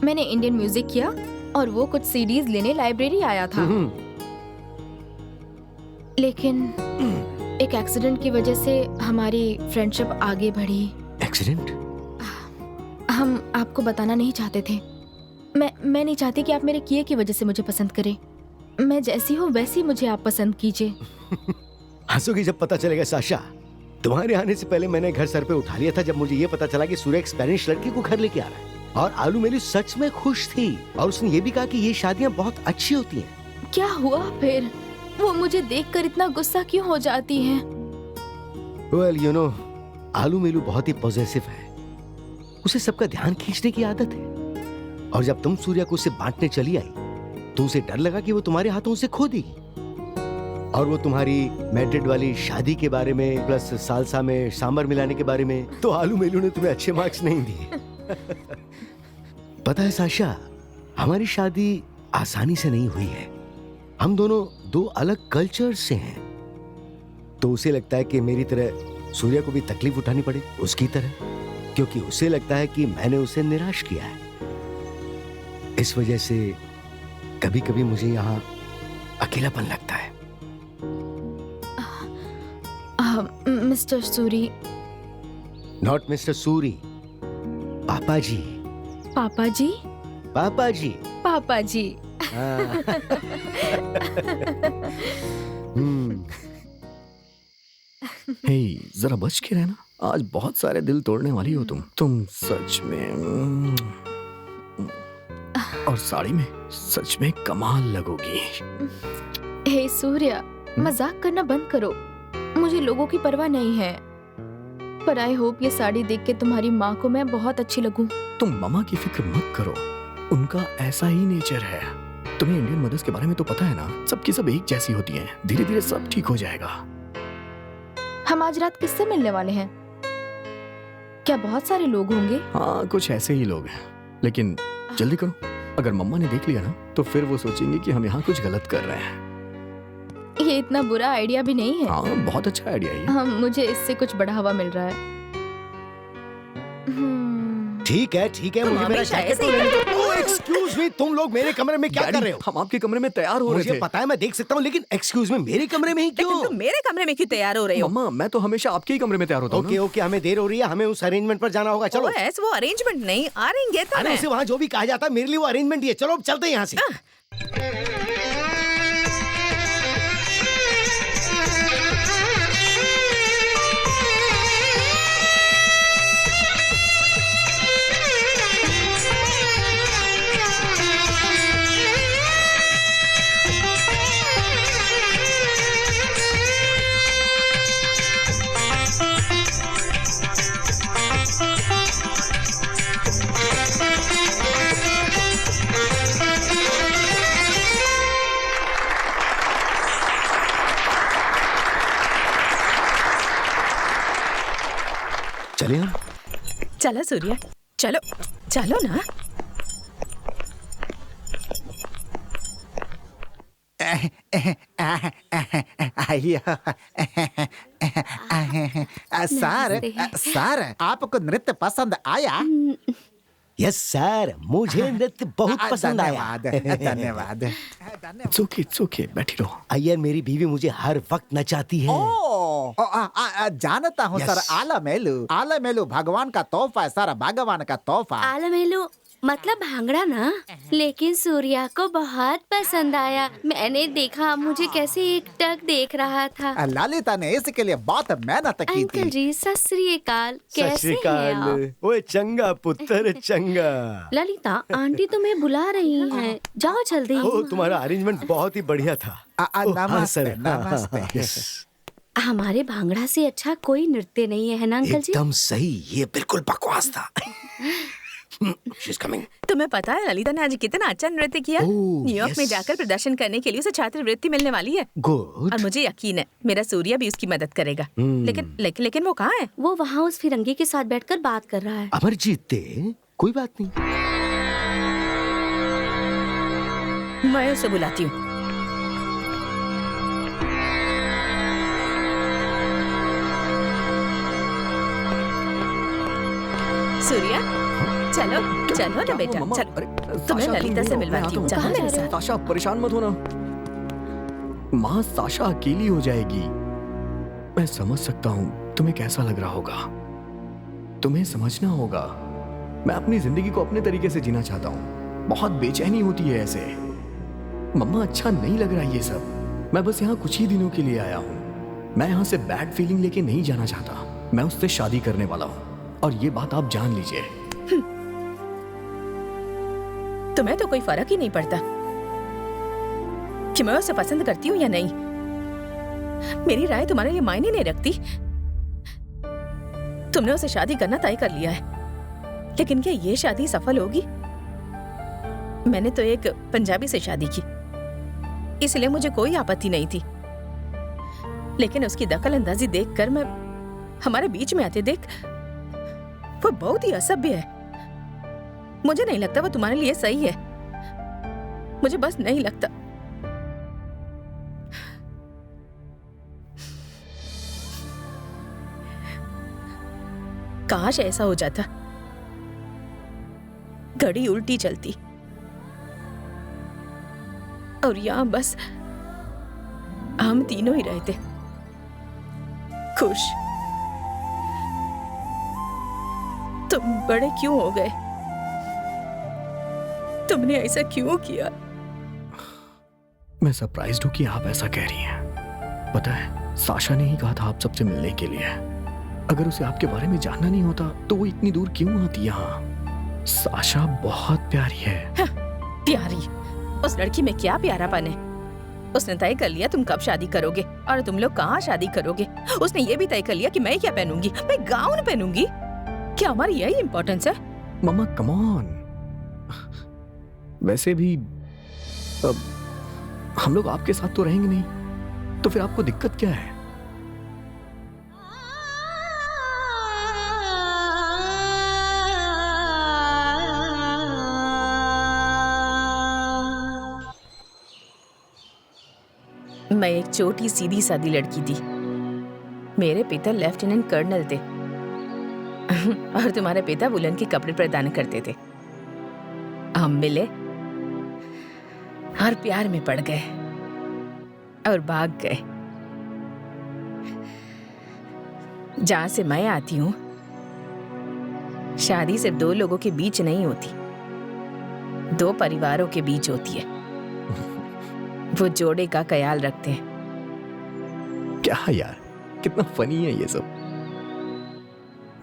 मैंने इंडियन म्यूजिक किया और वो कुछ सीडीज लेने लाइब्रेरी आया था। लेकिन एक एक्सीडेंट की वजह से हमारी फ्रेंडशिप आगे बढ़ी। एक्सीडेंट? हम आपको बताना नहीं चाहते थे। मैं नहीं चाहती कि आप मेरे किए की वजह से मुझे पसंद करें। मैं जैसी हूँ वैसी मुझे आप पसंद कीजिए। हंसोगी जब पता चलेगा साशा। तुम्हारे आने से पहले मैंने घर सर पे उठा लिया था जब मुझे ये पता चला कि सूर्य एक स्पेनिश लड़की को घर लेके आ रहा है। और आलू मेली सच में खुश थी और उसने ये भी कहा कि ये शादियां बहुत अच्छी होती हैं। क्या हुआ फिर? वो मुझे देखकर इतना गुस्सा क्यों हो जाती हैं? वेल यू नो, आलू मेलू बहुत ही पॉजेसिव है। उसे सबका ध्यान खींचने की आदत है, और जब तुम सूर्या को उसे बांटने चली आई तो उसे डर लगा कि वो तुम्हारे हाथों से खो देगी। और वो तुम्हारी मैड्रिड वाली शादी के बारे में प्लस सालसा में सांबर मिलाने के बारे में, तो आलू मेलू ने तुम्हें अच्छे मार्क्स नहीं दिए। पता है साशा, हमारी शादी आसानी से नहीं हुई है। हम दोनों 2 अलग कल्चर से हैं, तो उसे लगता है कि मेरी तरह सूर्या को भी तकलीफ उठानी पड़े उसकी तरह, क्योंकि उसे लगता है कि मैंने उसे निराश किया है। इस वजह से कभी कभी मुझे यहाँ अकेलापन लगता है। Mister Suri. Not mister Suri, पापा जी। पापा जी? पापा जी। पापा जी। हे, जरा बच के रहना। आज बहुत सारे दिल तोड़ने वाली हो तुम सच में। और साड़ी में सच में कमाल लगोगी। हे सूर्या, मजाक करना बंद करो। मुझे लोगों की परवाह नहीं है, पर आई होप ये साड़ी देख के तुम्हारी माँ को मैं बहुत अच्छी लगूं। तुम ममा की फिक्र मत करो, उनका ऐसा ही नेचर है। तुम्हें इंडियन मदर्स के बारे में तो पता है ना, सबकी सब एक जैसी होती हैं। धीरे धीरे सब ठीक हो जाएगा। हम आज रात किससे मिलने वाले हैं? क्या बहुत सारे लोग होंगे? हाँ, कुछ ऐसे ही लोग हैं, लेकिन जल्दी करो। अगर मम्मा ने देख लिया ना तो फिर वो सोचेंगे कि हम यहाँ कुछ गलत कर रहे हैं। ये इतना बुरा आइडिया भी नहीं है। हाँ, बहुत अच्छा आइडिया है। हाँ, मुझे इससे कुछ बढ़ावा मिल रहा है। ठीक है, मुझे मेरा जैकेट तो लेने दो। एक्सक्यूज मी, तुम लोग मेरे कमरे में क्या कर रहे हो? हम आपके कमरे में तैयार हो रहे थे। मुझे पता है, मैं देख सकता हूँ, लेकिन एक्सक्यूज मी, मेरे कमरे में ही क्यों? तुम मेरे कमरे में क्यों तैयार हो रहे हो? मम्मा, मैं तो हमेशा आपके ही कमरे में तैयार होता हूँ। ओके, हमें देर हो रही है, हमें उस अरेंजमेंट पर जाना होगा। चलो। वो अरेंजमेंट नहीं, आएंगे तो अरे उसे वहाँ जो भी कहा जाता है, मेरे लिए वो अरेंजमेंट ही है। चलो अब चलते हैं यहाँ से। चलो सूर्या, चलो चलो ना। सर आपको नृत्य पसंद आया? यस सर, मुझे नृत्य बहुत पसंद आया। धन्यवाद। It's okay, बैठी रहो। अय्यर, मेरी बीवी मुझे हर वक्त नचाती है। जानता हूँ सर, आलमेलू भगवान का तोहफा है सर, भगवान का तोहफा। आलमेलू मतलब भांगड़ा ना, लेकिन सूर्या को बहुत पसंद आया। मैंने देखा मुझे कैसे एकटक देख रहा था। ललिता ने इसके लिए बहुत मेहनत की अंकल थी। जी सत श्री अकाल, कैसे हैं आप? ओए चंगा पुत्र चंगा। ललिता आंटी तुम्हें बुला रही हैं, जाओ जल्दी। ओ, तुम्हारा अरेंजमेंट बहुत ही बढ़िया था। नमस्ते नमस्ते। हमारे भांगड़ा से अच्छा कोई नृत्य नहीं है ना अंकल जी? एकदम सही, ये बिल्कुल बकवास था। She's coming. तुम्हें पता है ललिता ने आज कितना अच्छा नृत्य किया? न्यूयॉर्क में जाकर प्रदर्शन करने के लिए उसे छात्रवृत्ति मिलने वाली है। गुड। और मुझे यकीन है मेरा सूर्या भी उसकी मदद करेगा। लेकिन वो कहाँ है? वो वहाँ उस फिरंगी के साथ बैठकर बात कर रहा है। अमरजीत दे, कोई बात नहीं। मैं उसे बुलाती हूँ। सूर्या, चलो चलो ना बेटा, चलो तुम्हें ललिता से मिलवाती हूँ। चलो मेरे साथ। साशा परेशान मत होना, माँ साशा अकेली हो जाएगी। मैं समझ सकता हूँ तुम्हें कैसा लग रहा होगा, तुम्हें समझना होगा। मैं अपनी जिंदगी को अपने तरीके से जीना चाहता हूँ, बहुत बेचैनी होती है ऐसे। मम्मा अच्छा नहीं लग रहा ये सब। मैं बस यहाँ कुछ ही दिनों के लिए आया हूँ। मैं यहाँ से बैड फीलिंग लेके नहीं जाना चाहता। मैं उससे शादी करने वाला हूँ और ये बात आप जान लीजिए। तुम्हें तो कोई फर्क ही नहीं पड़ता कि मैं उसे पसंद करती हूँ या नहीं। मेरी राय तुम्हारे लिए मायने नहीं रखती। तुमने उसे शादी करना तय कर लिया है, लेकिन क्या ये शादी सफल होगी? मैंने तो एक पंजाबी से शादी की, इसलिए मुझे कोई आपत्ति नहीं थी। लेकिन उसकी दखल अंदाजी देखकर मैं हमारे बीच में आते देख वो बहुत ही असभ्य है। मुझे नहीं लगता वो तुम्हारे लिए सही है। मुझे बस नहीं लगता। काश ऐसा हो जाता, घड़ी उल्टी चलती और यहां बस हम तीनों ही रहते खुश। तुम बड़े क्यों हो गए? तुमने ऐसा क्यों किया? मैं सरप्राइज्ड हूँ कि आप ऐसा कह रही हैं। पता है, साशा ने ही कहा था आप सबसे मिलने के लिए। अगर उसे आपके बारे में जानना नहीं होता तो वो इतनी दूर क्यों आती यहाँ? साशा बहुत प्यारी है। हाँ, प्यारी? उस लड़की में क्या प्यारापन है? उसने तय कर लिया तुम कब शादी करोगे और तुम लोग कहाँ शादी करोगे। उसने ये भी तय कर लिया कि मैं क्या पहनूंगी। मैं गाउन पहनूंगी। क्या हमारी यही इम्पोर्टेंस है? मम्मा कम ऑन। वैसे भी हम लोग आपके साथ तो रहेंगे नहीं, तो फिर आपको दिक्कत क्या है? मैं एक छोटी सीधी सादी लड़की थी। मेरे पिता लेफ्टिनेंट कर्नल थे और तुम्हारे पिता वुलन के कपड़े प्रदान करते थे। हम मिले और प्यार में पड़ गए और भाग गए। जहां से मैं आती हूं, शादी सिर्फ दो लोगों के बीच नहीं होती, दो परिवारों के बीच होती है। वो जोड़े का ख्याल रखते हैं। क्या यार, कितना फनी है ये सब।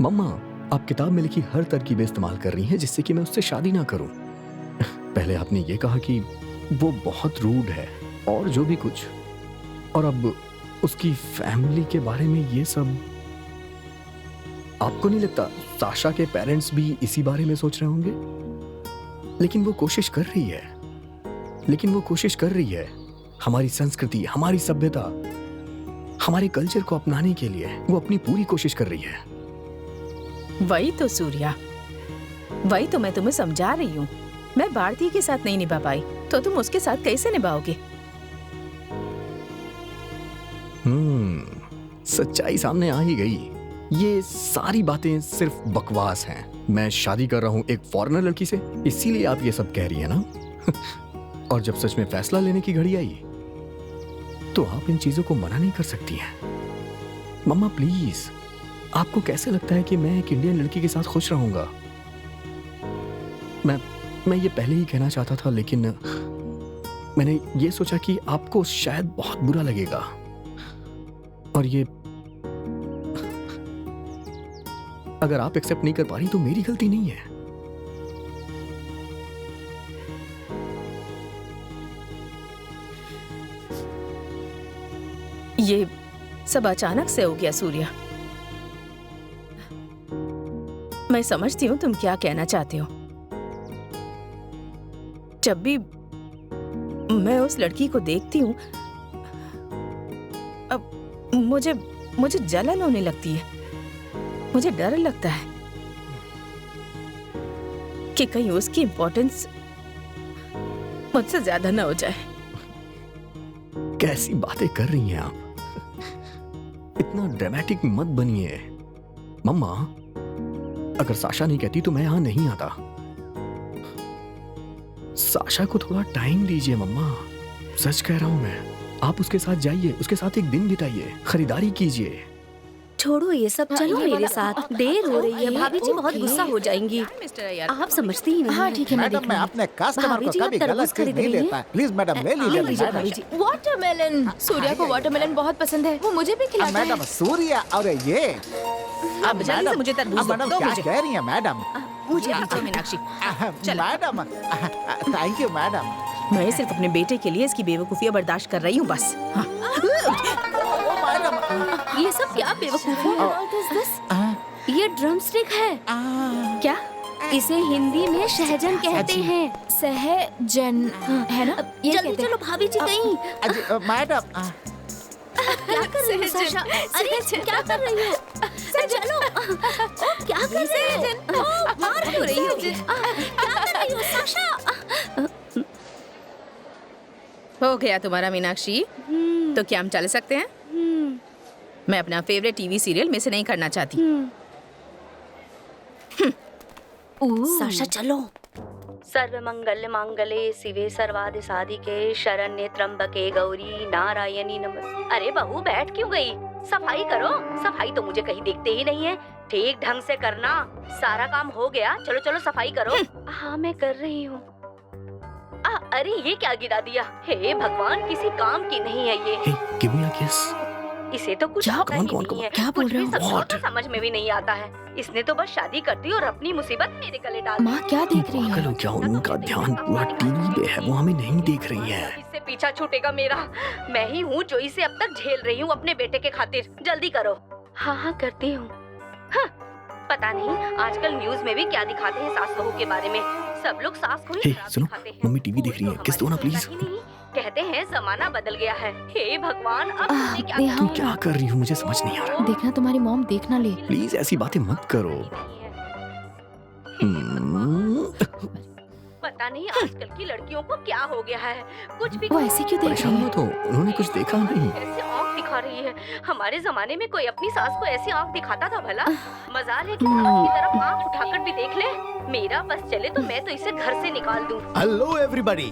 मम्मा, आप किताब में लिखी हर तरकीब इस्तेमाल कर रही हैं जिससे कि मैं उससे शादी ना करूं। पहले आपने ये कहा कि वो बहुत रूड है और जो भी कुछ, और अब उसकी फैमिली के बारे में ये सब। आपको नहीं लगता साशा के पेरेंट्स भी इसी बारे में सोच रहे होंगे? लेकिन वो कोशिश कर रही है हमारी संस्कृति, हमारी सभ्यता, हमारे कल्चर को अपनाने के लिए वो अपनी पूरी कोशिश कर रही है। वही तो सूर्या, वही तो मैं तुम्हें समझा रही हूँ। मैं भारती के साथ नहीं निभा पाई तो तुम उसके साथ कैसे निभाओगे? सच्चाई सामने आ ही गई। ये सारी बातें सिर्फ बकवास हैं। मैं शादी कर रहा हूँ एक फॉरेनर लड़की से, इसीलिए आप ये सब कह रही है ना? और जब सच में फैसला लेने की घड़ी आई तो आप इन चीजों को मना नहीं कर सकती हैं। मम्मा प्लीज, आपको कैसे लगता है कि मैं एक इंडियन लड़की के साथ खुश रहूंगा? मैं ये पहले ही कहना चाहता था, लेकिन मैंने ये सोचा कि आपको शायद बहुत बुरा लगेगा। और ये अगर आप एक्सेप्ट नहीं कर पा रही तो मेरी गलती नहीं है। ये सब अचानक से हो गया सूर्या। मैं समझती हूँ तुम क्या कहना चाहते हो। जब भी मैं उस लड़की को देखती हूँ अब मुझे जलन होने लगती है। मुझे डर लगता है कि कहीं उसकी इंपॉर्टेंस मुझसे ज्यादा ना हो जाए। कैसी बातें कर रही हैं आप? इतना ड्रामेटिक मत बनिए। मम्मा, अगर साशा नहीं कहती तो मैं यहां नहीं आता। साशा को थोड़ा टाइम दीजिए मम्मा, सच कह रहा हूं मैं। आप उसके साथ जाइए, उसके साथ एक दिन बिताइए, खरीदारी कीजिए। छोड़ो ये सब, चलो मेरे साथ। देर हो रही है, भाभी जी बहुत गुस्सा हो जाएंगी। आप समझती ही नहीं। हाँ ठीक है, मैं मैडम, मैं अपने कस्टमर भाभी को जी, कभी आप तरबूज गलत चीज खरीद नहीं रही हैं? लेता। प्लीज मैडम, ले ले लीजिए लीजिए मैडम। भाभी जी। वाटरमेलन। सूर्या को वाटरमेलन बहुत पसंद है, वो मुझे भी खिलाता है। मैडम, सूर्या और ये अब जल्दी से मुझे तरबूज दो, मैडम दो क्या मुझे। कह रही हैं मैडम? मुझे भी चलो मीनाक्षी, चलो। Madam, thank you madam. मैं सिर्फ अपने बेटे के लिए इसकी बेवकूफियां बर्दाश्त कर रही हूँ बस। हाँ। ये सब क्या बेवकूफ है? What is this? ये ड्रमस्टिक है। क्या? इसे हिंदी में सहजन कहते हैं। सहजन है ना? ये जल्दी कहते हैं। चलो भाभी जी कहीं। मैडम, क्या कर रही हो साशा? अरे क्या कर रही हो? चलो। ओ, क्या कर रही हो? मार क्यों रही हो? क्या कर रही हो साशा? हो गया तुम्हारा मीनाक्षी? तो क्या हम चल सकते हैं? मैं अपना फेवरेट टीवी सीरियल मिस नहीं करना चाहती। साशा चलो। सर्वमंगल मांगले शिवे सर्वादि साधिके शरण्ये त्र्यंबके गौरी नारायणी नमः। अरे बहू बैठ क्यों गई? सफाई करो। सफाई तो मुझे कहीं दिखते ही नहीं है। ठीक ढंग से करना। सारा काम हो गया, चलो चलो सफाई करो। हाँ मैं कर रही हूँ। अरे ये क्या गिरा दिया? हे भगवान, किसी काम की नहीं है ये। Hey, give me a kiss. इसे तो कुछ क्या? आता ही Come on, नहीं है। क्या बोल कुछ रहे भी हो? समझो तो समझ में भी नहीं आता है। इसने तो बस शादी कर दी और अपनी मुसीबत मेरे गले डाल दी। माँ क्या देख रही पागल है? हो क्या? उनका ध्यान पूरा टीवी पे है, वो हमें नहीं देख रही है। इससे पीछा छूटेगा मेरा। मैं ही हूँ जो इसे अब तक झेल रही हूँ अपने बेटे के खातिर। जल्दी करो। हाँ हाँ करती हूँ। हाँ, पता नहीं आजकल न्यूज में भी क्या दिखाते हैं सास बहू के बारे में। सब लोग सास को ही हे, खराब सुनो, दिखाते हैं। मम्मी टीवी देख रही है, कोई तो किस दो ना हमारी प्लीज। सुनता ही नहीं। कहते हैं जमाना बदल गया है। हे भगवान, अब तुमने क्या नेहा। तुम क्या कर रही हो? मुझे समझ नहीं आ रहा। देखना तुम्हारी मॉम देख ना ले। प्लीज ऐसी बातें मत करो। पता नहीं आजकल की लड़कियों को क्या हो गया है। कुछ भी वो ऐसे क्यों देख परेशान रही है? मत हो, उन्होंने कुछ देखा नहीं। ऐसे आँख दिखा रही है। हमारे जमाने में कोई अपनी सास को ऐसी आँख दिखाता था भला? मजाल है कि सास की तरफ आँख उठाकर भी देख ले। मेरा बस चले तो मैं तो इसे घर से निकाल दूं। Hello everybody.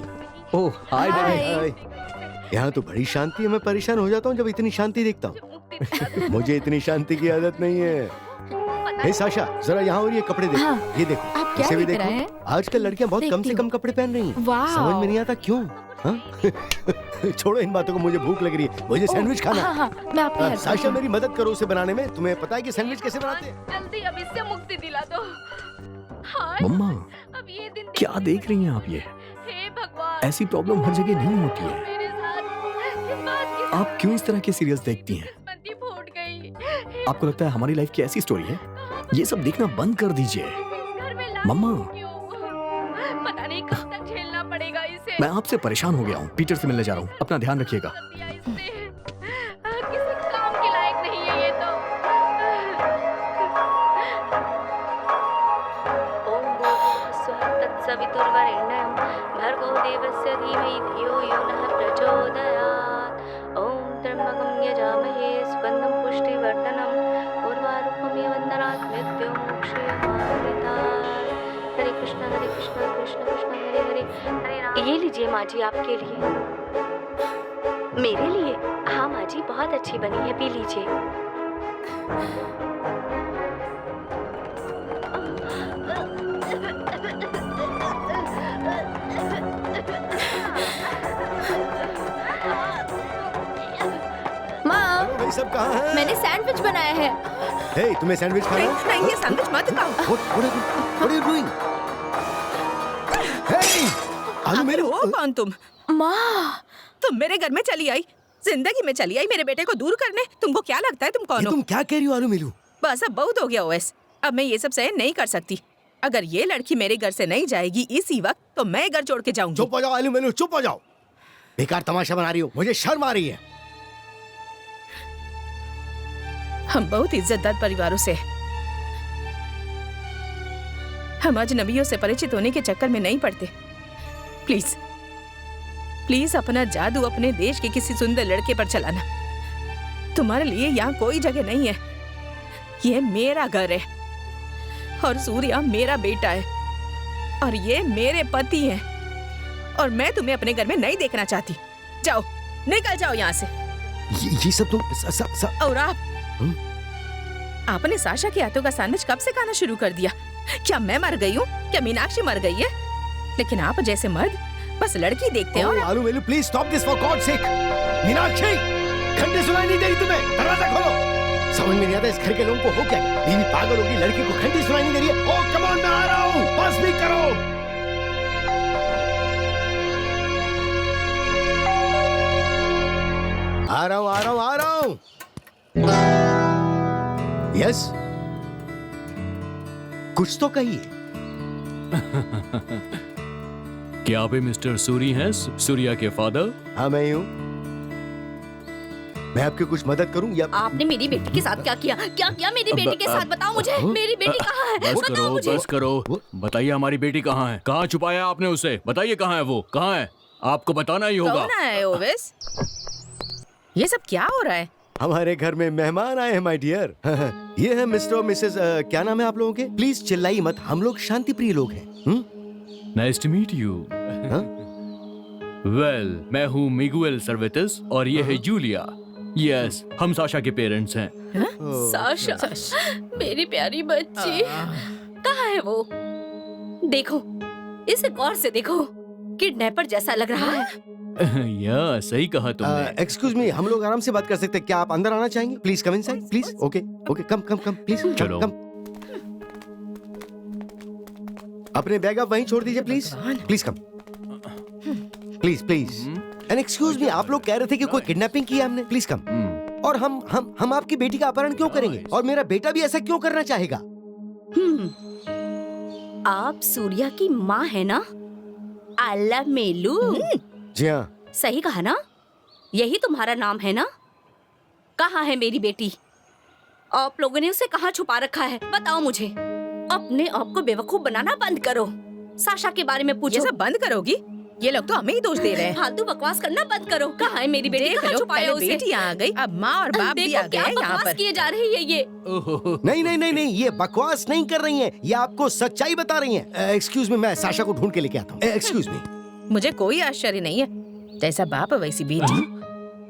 Oh hi daddy. Hi. यहाँ तो बड़ी शांति है। मैं परेशान हो जाता हूँ जब इतनी शांति देखता हूँ। मुझे इतनी शांति की आदत नहीं है। हे साशा, जरा यहाँ और ये कपड़े देखो। हाँ। ये देखो, आप क्या इसे भी देख रहे देखो। आजकल लड़कियाँ बहुत कम देखती से हूँ। कम कपड़े पहन रही हैं। वाह। समझ में नहीं आता क्यों? हाँ? छोड़ो इन बातों को, मुझे भूख लग रही है। मुझे सैंडविच खाना हाँ है। हाँ, मैं आपकी हेल्प साशा मेरी मदद करो उसे बनाने में। तुम्हें पता है कि सैंडविच कैसे बनाते हैं? जल्दी अब इससे मुक्ति दिला दो। हाय, मम्मा अब ये दिन क्या देख रही हैं आप? ये हे भगवान, ऐसी प्रॉब्लम हर जगह नहीं होती है। मेरे साथ इस बात की आप क्यों इस तरह के सीरियल्स देखती हैं? बंदी फूट गई। आपको लगता है हमारी लाइफ की ऐसी स्टोरी है? ये सब देखना बंद कर दीजिए। घर में लाश मम्मा। क्यों? पता नहीं कब तक झेलना पड़ेगा इसे। मैं आपसे परेशान हो गया हूँ। पीटर से मिलने जा रहा हूँ। अपना ध्यान रखिएगा। कर दिया इसने। किसी काम के लायक नहीं है ये तो। सवितुर्वरेण्यं भर्गो देवस्य धीमहि धियो यो नः प्रचोदयात्। ॐ त्र्यम्बकं यजामहे सुगन्धं पुष्टिवर्धनम् उर्वारुकमिव वन्दनात् मृत्युमोक्षयमामृतात्। हरे कृष्ण कृष्ण कृष्ण हरे हरे हरे राम। ये लीजिए माँ जी आपके लिए। मेरे लिए? हाँ माँ जी बहुत अच्छी बनी है, पी लीजिए। माँ, भाई सब कहाँ हैं? मैंने सैंडविच बनाया है। हे, तुम्हें सैंडविच खाना है? नहीं, ये सैंडविच मत खाओ। What are you doing? Hey! आलू मेरे हो कौन तुम? माँ, तुम मेरे घर में चली आई, जिंदगी में चली आई मेरे बेटे को दूर करने। तुमको क्या लगता है तुम कौन हो? तुम क्या कह रही हो आलू मेलू? बस अब बहुत हो गया ओएस। अब मैं ये सब सहन नहीं कर सकती। अगर ये लड़की मेरे घर से नहीं जाएगी इसी वक्त तो मैं घर छोड़ के जाऊंगी। चुप हो जाओ आलू मेलू, चुप हो जाओ। बेकार तमाशा बना रही हो, मुझे शर्म आ रही है। हम बहुत इज्जतदार परिवारों से हैं। हम अजनबियों से परिचित होने के चक्कर में नहीं पड़ते। प्लीज प्लीज अपना जादू अपने देश के किसी सुंदर लड़के पर चलाना। तुम्हारे लिए यहाँ कोई जगह नहीं है। ये मेरा घर है और सूर्या मेरा बेटा है और ये मेरे पति हैं और मैं तुम्हें अपने घर में नहीं देखना चाहती। जाओ, निकल जाओ यहाँ से। ये सब तुम और आपने साशा के हाथों का सैंडविच कब से खाना शुरू कर दिया? क्या मैं मर गई हूँ? क्या मीनाक्षी मर गई है? लेकिन आप जैसे मर्द बस लड़की देखते हो। आलू मेलू please stop this for god sake. Meenakshi, घंटे सुनाई नहीं दे रही तुम्हें? दरवाजा खोलो। समझ में नहीं आता इस घर के लोगों को हो क्या? बीवी पागल होगी, लड़की को घंटी सुनाई नहीं दे रही है। ओह कम ऑन, मैं आ रहा हूँ, बस भी करो। आ रहा हूँ। यस, कुछ तो कहिए। क्या आप मिस्टर सूरी हैं, सूर्या के फादर? हाँ मैं ही हूँ। मैं आपकी कुछ मदद करूँ या? आपने मेरी बेटी के साथ क्या किया? क्या किया मेरी बेटी के साथ? बताओ मुझे, मेरी बेटी कहाँ है? बताओ मुझे। बस करो, बताइए हमारी बेटी कहाँ है? कहाँ छुपाया आपने उसे? बताइए कहाँ है वो? कहाँ है? आपको बताना ही होगा। कौन है ओवेस? ये सब क्या हो रहा है? हमारे घर में मेहमान आए हैं माय डियर। ये है मिस्टर और मिसेस क्या नाम है आप लोगों के? प्लीज चिल्लाइए मत, हम लोग शांति प्रिय लोग हैं। Nice to meet you. Well, मैं हूँ मिगुएल सर्वेटिस और ये है जूलिया। यस, हम साशा के पेरेंट्स हैं। साशा, मेरी प्यारी बच्ची, कहाँ है वो? देखो, इसे गौर से देखो, किडनैपर जैसा लग रहा है। या सही कहा तुमने। एक्सक्यूज मी, हम लोग आराम से बात कर सकते हैं क्या? आप अंदर आना चाहेंगे? Please come inside please. Okay come please. चलो। कम। अपने बैग आप वहीं छोड़ दीजिए please. Please come, please. And excuse me, आप लोग कह रहे थे कि कोई किडनैपिंग की है हमने। Please come. और हम आपकी बेटी का अपहरण क्यों करेंगे? और मेरा बेटा भी ऐसा क्यों करना चाहेगा? आप सूर्या की माँ है ना? आला मेलू। जी हाँ। सही कहा ना? यही तुम्हारा नाम है ना? कहाँ है मेरी बेटी? आप लोगों ने उसे कहाँ छुपा रखा है? बताओ मुझे। अपने आप को बेवकूफ बनाना बंद करो। साशा के बारे में पूछो। ये सब बंद करोगी? ये लोग तो हमें ही दोष दे रहे हैं। फालतू बकवास करना बंद करो। कहाँ है मेरी बेटी? कहाँ छुपाया उसे? बेटी आ गई, अब माँ और बाप भी आ गए हैं यहाँ पर। किए जा रही है ये। नहीं, ये बकवास नहीं कर रही हैं, ये आपको सच्चाई बता रही हैं। एक्सक्यूज मी, मैं साशा को ढूंढ के लेके आता हूँ। Excuse me. मुझे कोई आश्चर्य नहीं है, जैसा बाप वैसी बेटी।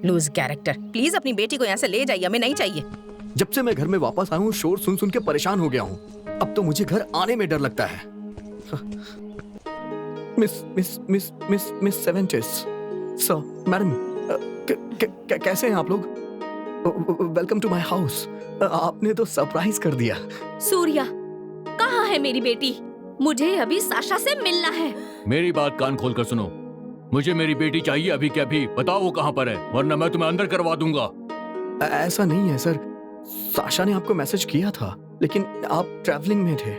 Loose character. प्लीज अपनी बेटी को यहाँ से ले जाइए, हमें नहीं चाहिए। जब से मैं घर में वापस आया हूँ शोर सुन के परेशान हो गया हूँ। अब तो मुझे घर आने में डर लगता है। मिस सेवेंटिस सर, मैडम, कैसे हैं आप लोग? Welcome to my house. आपने तो सरप्राइज कर दिया। सूर्या, कहाँ है मेरी बेटी? मुझे अभी साशा से मिलना है। मेरी बात कान खोल कर सुनो, मुझे मेरी बेटी चाहिए अभी के अभी। बताओ वो कहाँ पर है, वरना मैं तुम्हें अंदर करवा दूंगा। ऐसा नहीं है सर, साशा ने आपको मैसेज किया था, लेकिन आप ट्रैवलिंग में थे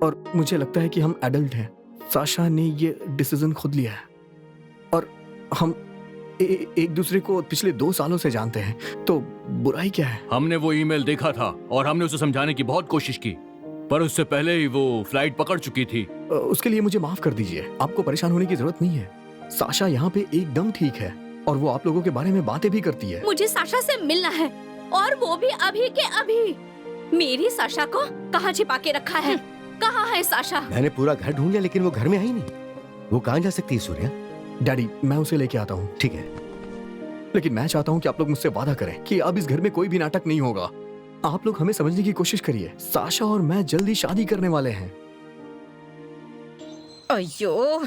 और मुझे लगता है कि हम एडल्ट हैं। साशा ने ये डिसीजन खुद लिया है और हम एक दूसरे को पिछले 2 सालों से जानते हैं, तो बुराई क्या है? हमने वो ईमेल देखा था और हमने उसे समझाने की बहुत कोशिश की, पर उससे पहले ही वो फ्लाइट पकड़ चुकी थी। उसके लिए मुझे माफ कर दीजिए, आपको परेशान होने की जरूरत नहीं है। साशा यहाँ पे एकदम ठीक है और वो आप लोगों के बारे में बातें भी करती है। मुझे साशा से मिलना है और वो भी अभी के अभी। मेरी साशा को कहाँ छिपा के रखा है? कहाँ है साशा? मैंने पूरा घर ढूंढ लिया लेकिन वो घर में आई नहीं। वो कहाँ जा सकती है सूर्या? डैडी, मैं उसे लेके आता हूँ। ठीक है, लेकिन मैं चाहता हूँ कि आप लोग मुझसे वादा करें कि अब इस घर में कोई भी नाटक नहीं होगा। आप लोग हमें समझने की कोशिश करिए। साशा और मैं जल्दी शादी करने वाले हैं। अयो,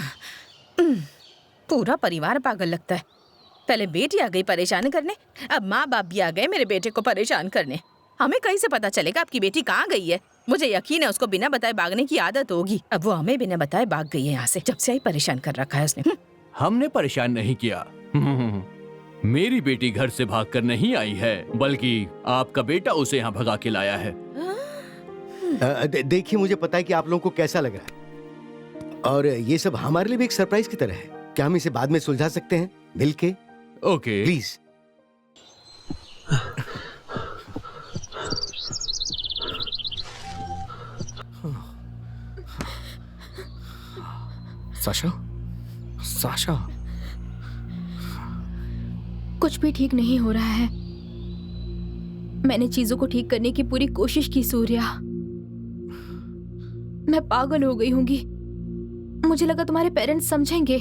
पूरा परिवार पागल लगता है। पहले बेटी आ गई परेशान करने, अब माँ बाप भी आ गए मेरे बेटे को परेशान करने। हमें कहीं से पता चलेगा आपकी बेटी कहाँ गई है? मुझे यकीन है उसको बिना बताए भागने की आदत होगी। अब वो हमें बिना बताए भाग गई है यहाँ से। जब से आई परेशान कर रखा है उसने। हमने परेशान नहीं किया। मेरी बेटी घर से भागकर नहीं आई है, बल्कि आपका बेटा उसे यहाँ भगा के लाया है। देखिए, मुझे पता है कि आप लोगों को कैसा लग रहा है और ये सब हमारे लिए भी एक सरप्राइज की तरह है। क्या हम इसे बाद में सुलझा सकते हैं मिलके? Okay, please. साशा, साशा, कुछ भी ठीक नहीं हो रहा है। मैंने चीजों को ठीक करने की पूरी कोशिश की सूर्या। मैं पागल हो गई होंगी। मुझे लगा तुम्हारे पेरेंट्स समझेंगे।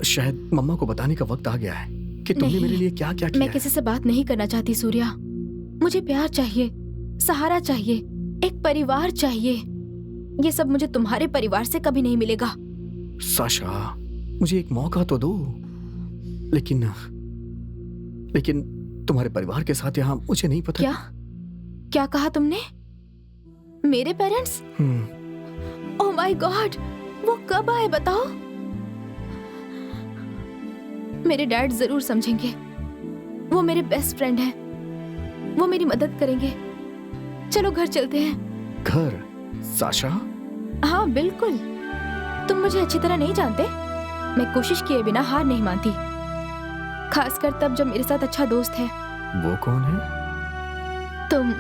शायद मम्मा को बताने का वक्त आ गया है कि तुमने मेरे लिए क्या क्या किया। मैं किसी से बात नहीं करना चाहती सूर्या। मुझे प्यार चाहिए, सहारा चाहिए, एक परिवार चाहिए। ये सब मुझे तुम्हारे परिवार से कभी नहीं मिलेगा। साशा, मुझे एक मौका तो दो। लेकिन तुम्हारे परिवार के साथ यहाँ मुझे नहीं पता। क्या कहा तुमने? मेरे पेरेंट्स? ओह माय गॉड, वो कब आए बताओ? मेरे डैड जरूर समझेंगे। वो मेरे बेस्ट फ्रेंड हैं। वो मेरी मदद करेंगे। चलो घर चलते हैं। घर? साशा? हाँ बिल्कुल। तुम मुझे अच्छी तरह नहीं जानते। मैं कोशिश किए बिना हार नहीं मानती, खासकर तब जब मेरे साथ अच्छा दोस्त है। वो कौन है? तुम।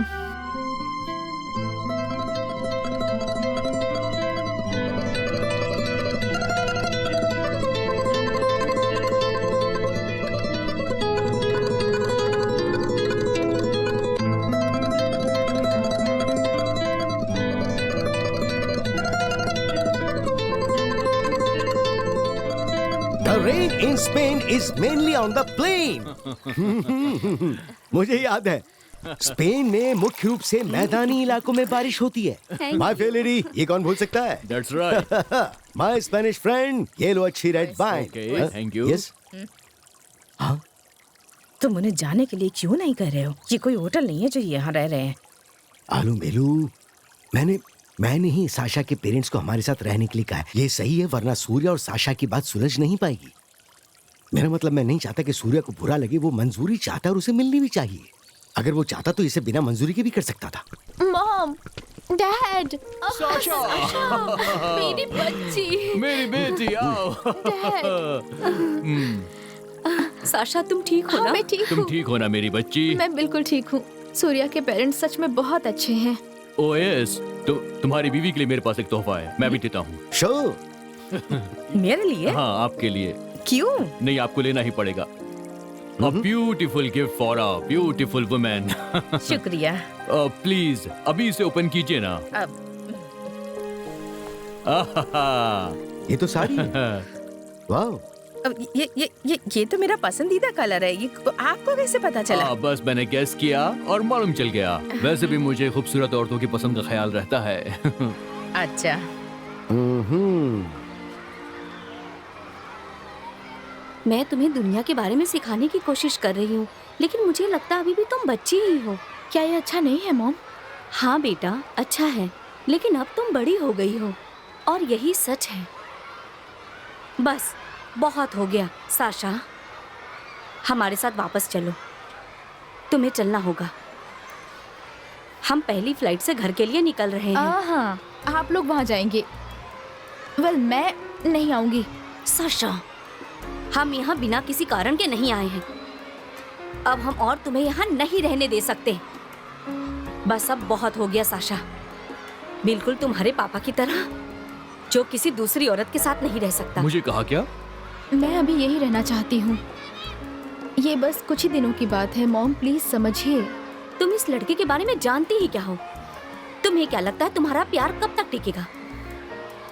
rain in Spain is mainly on the plain. मुझे याद है, स्पेन में मुख्य रूप से मैदानी इलाकों में बारिश होती है। माय फेयर लेडी, ये कौन भूल सकता है? That's right. My Spanish friend, ये लो अच्छी red wine. Okay, thank you. Yes. हाँ? तुम उन्हें जाने के लिए क्यों नहीं कर रहे हो? ये कोई होटल नहीं है जो यहाँ रह रहे हैं। आलू मेलू, मैंने ही साशा के पेरेंट्स को हमारे साथ रहने के लिए कहा है। ये सही है, वरना सूर्या और साशा की बात सुलझ नहीं पाएगी। मेरा मतलब, मैं नहीं चाहता कि सूर्या को बुरा लगे। वो मंजूरी चाहता है और उसे मिलनी भी चाहिए। अगर वो चाहता तो इसे बिना मंजूरी के भी कर सकता था। मॉम, डैड, साशा, मेरी बच्ची, मेरी बेटी, आओ। साशा, तुम ठीक हो ना? मैं ठीक तुम हूँ। ठीक हो ना मेरी बच्ची? मैं बिल्कुल ठीक हूँ। सूर्या के पेरेंट्स सच में बहुत अच्छे हैं। ओएस, तो तुम्हारी बीवी के लिए मेरे पास एक तोहफा है, मैं भी देता हूँ। शो, मेरे लिए? हाँ, आपके लिए। क्यों? नहीं, आपको लेना ही पड़ेगा। A beautiful gift for a beautiful woman. शुक्रिया। प्लीज अभी इसे ओपन कीजिए ना। ये तो साड़ी है। वाह। ये तो मेरा पसंदीदा कलर है। ये आपको कैसे पता चला? बस मैंने गेस किया और मालूम चल गया। वैसे भी मुझे खूबसूरत औरतों की पसंद का ख्याल रहता है। अच्छा। मैं तुम्हें दुनिया के बारे में सिखाने की कोशिश कर रही हूँ, लेकिन मुझे लगता अभी भी तुम बच्ची ही हो। क्या ये अच्छा नहीं है मॉम? हाँ बेटा, अच्छा है, लेकिन अब तुम बड़ी हो गई हो और यही सच है। बस बहुत हो गया। साशा, हमारे साथ वापस चलो। तुम्हें चलना होगा। हम पहली फ्लाइट से घर के लिए निकल रहे हैं। हाँ, आप लोग वहाँ जाएंगे। वेल, मैं नहीं आऊंगी। साशा, हम यहाँ बिना किसी कारण के नहीं आए हैं। अब हम और तुम्हें यहाँ नहीं रहने दे सकते। बस अब बहुत हो गया साशा। बिल्कुल तुम्हारे पापा की तरह, जो किसी दूसरी औरत के साथ नहीं रह सकता। मुझे कहा क्या? मैं अभी यही रहना चाहती हूँ। ये बस कुछ ही दिनों की बात है मॉम, प्लीज समझिए। तुम इस लड़के के बारे में जानती ही क्या हो? तुम्हें क्या लगता है तुम्हारा प्यार कब तक टिकेगा?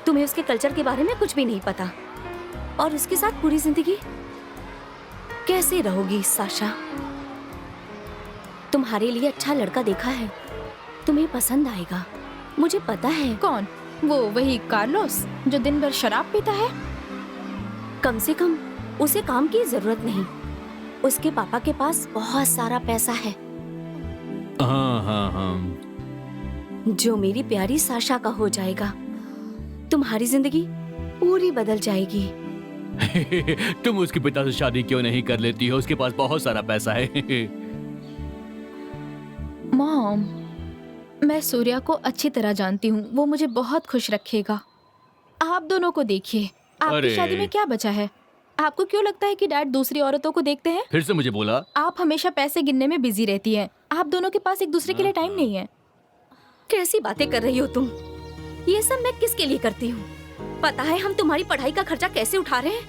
तुम्हें उसके कल्चर के बारे में कुछ भी नहीं पता, और उसके साथ पूरी जिंदगी कैसे रहोगी साशा? तुम्हारे लिए अच्छा लड़का देखा है, तुम्हें पसंद आएगा, मुझे पता है। कौन? वो वही कार्लोस जो दिन भर शराब पीता है? कम से कम उसे काम की जरूरत नहीं, उसके पापा के पास बहुत सारा पैसा है। हाँ। जो मेरी प्यारी साशा का हो जाएगा, तुम्हारी जिंदगी पूरी बदल जाएगी। तुम उसके पिता से शादी क्यों नहीं कर लेती हो? उसके पास बहुत सारा पैसा है। मॉम, मैं सूर्या को अच्छी तरह जानती हूँ, वो मुझे बहुत खुश रखेगा। आप दोनों को देखिए, आपकी शादी में क्या बचा है? आपको क्यों लगता है कि डैड दूसरी औरतों को देखते हैं? फिर से मुझे बोला। आप हमेशा पैसे गिनने में बिजी रहती हैं। आप दोनों के पास एक दूसरे के लिए टाइम नहीं है। कैसी बातें कर रही हो तुम? ये सब मैं किसके लिए करती हूँ? पता है हम तुम्हारी पढ़ाई का खर्चा कैसे उठा रहे हैं?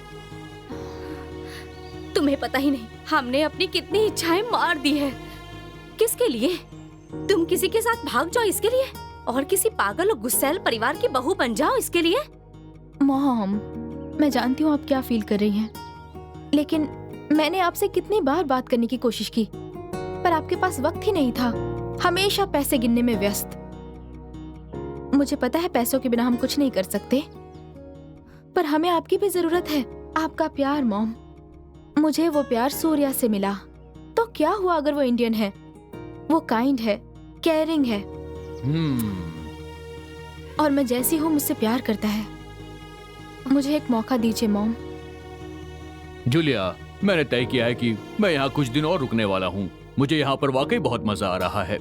तुम्हें पता ही नहीं हमने अपनी कितनी इच्छाएं मार दी है। किसके लिए? तुम किसी के साथ भाग जाओ इसके लिए, और किसी पागल और गुस्सैल परिवार की बहू बन जाओ इसके लिए? मॉम, मैं जानती हूँ आप क्या फील कर रही हैं, लेकिन मैंने आपसे कितनी बार बात करने की कोशिश की, पर आपके पास वक्त ही नहीं था। हमेशा पैसे गिनने में व्यस्त। मुझे पता है पैसों के बिना हम कुछ नहीं कर सकते, पर हमें आपकी भी जरूरत है। आपका प्यार मॉम, मुझे वो प्यार सूर्या से मिला, तो क्या हुआ अगर वो इंडियन है? वो काइंड है, केयरिंग है, और मैं जैसी हूँ मुझसे प्यार करता है। मुझे एक मौका दीजिए मॉम। जूलिया, मैंने तय किया है कि मैं यहाँ कुछ दिन और रुकने वाला हूँ। मुझे यहाँ पर वाकई बहुत मजा आ रहा है।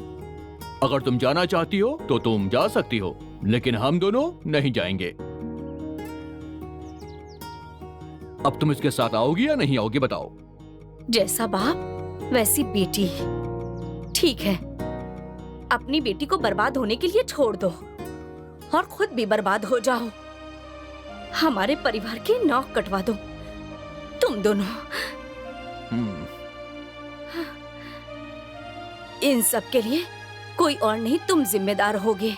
अगर तुम जाना चाहती हो तो तुम जा सकती हो, लेकिन हम दोनों नहीं जाएंगे। अब तुम इसके साथ आओगी या नहीं आओगी, बताओ। जैसा बाप वैसी बेटी। ठीक है, अपनी बेटी को बर्बाद होने के लिए छोड़ दो, और खुद भी बर्बाद हो जाओ। हमारे परिवार की नौक कटवा दो तुम दोनों। इन सब के लिए कोई और नहीं, तुम जिम्मेदार होगे।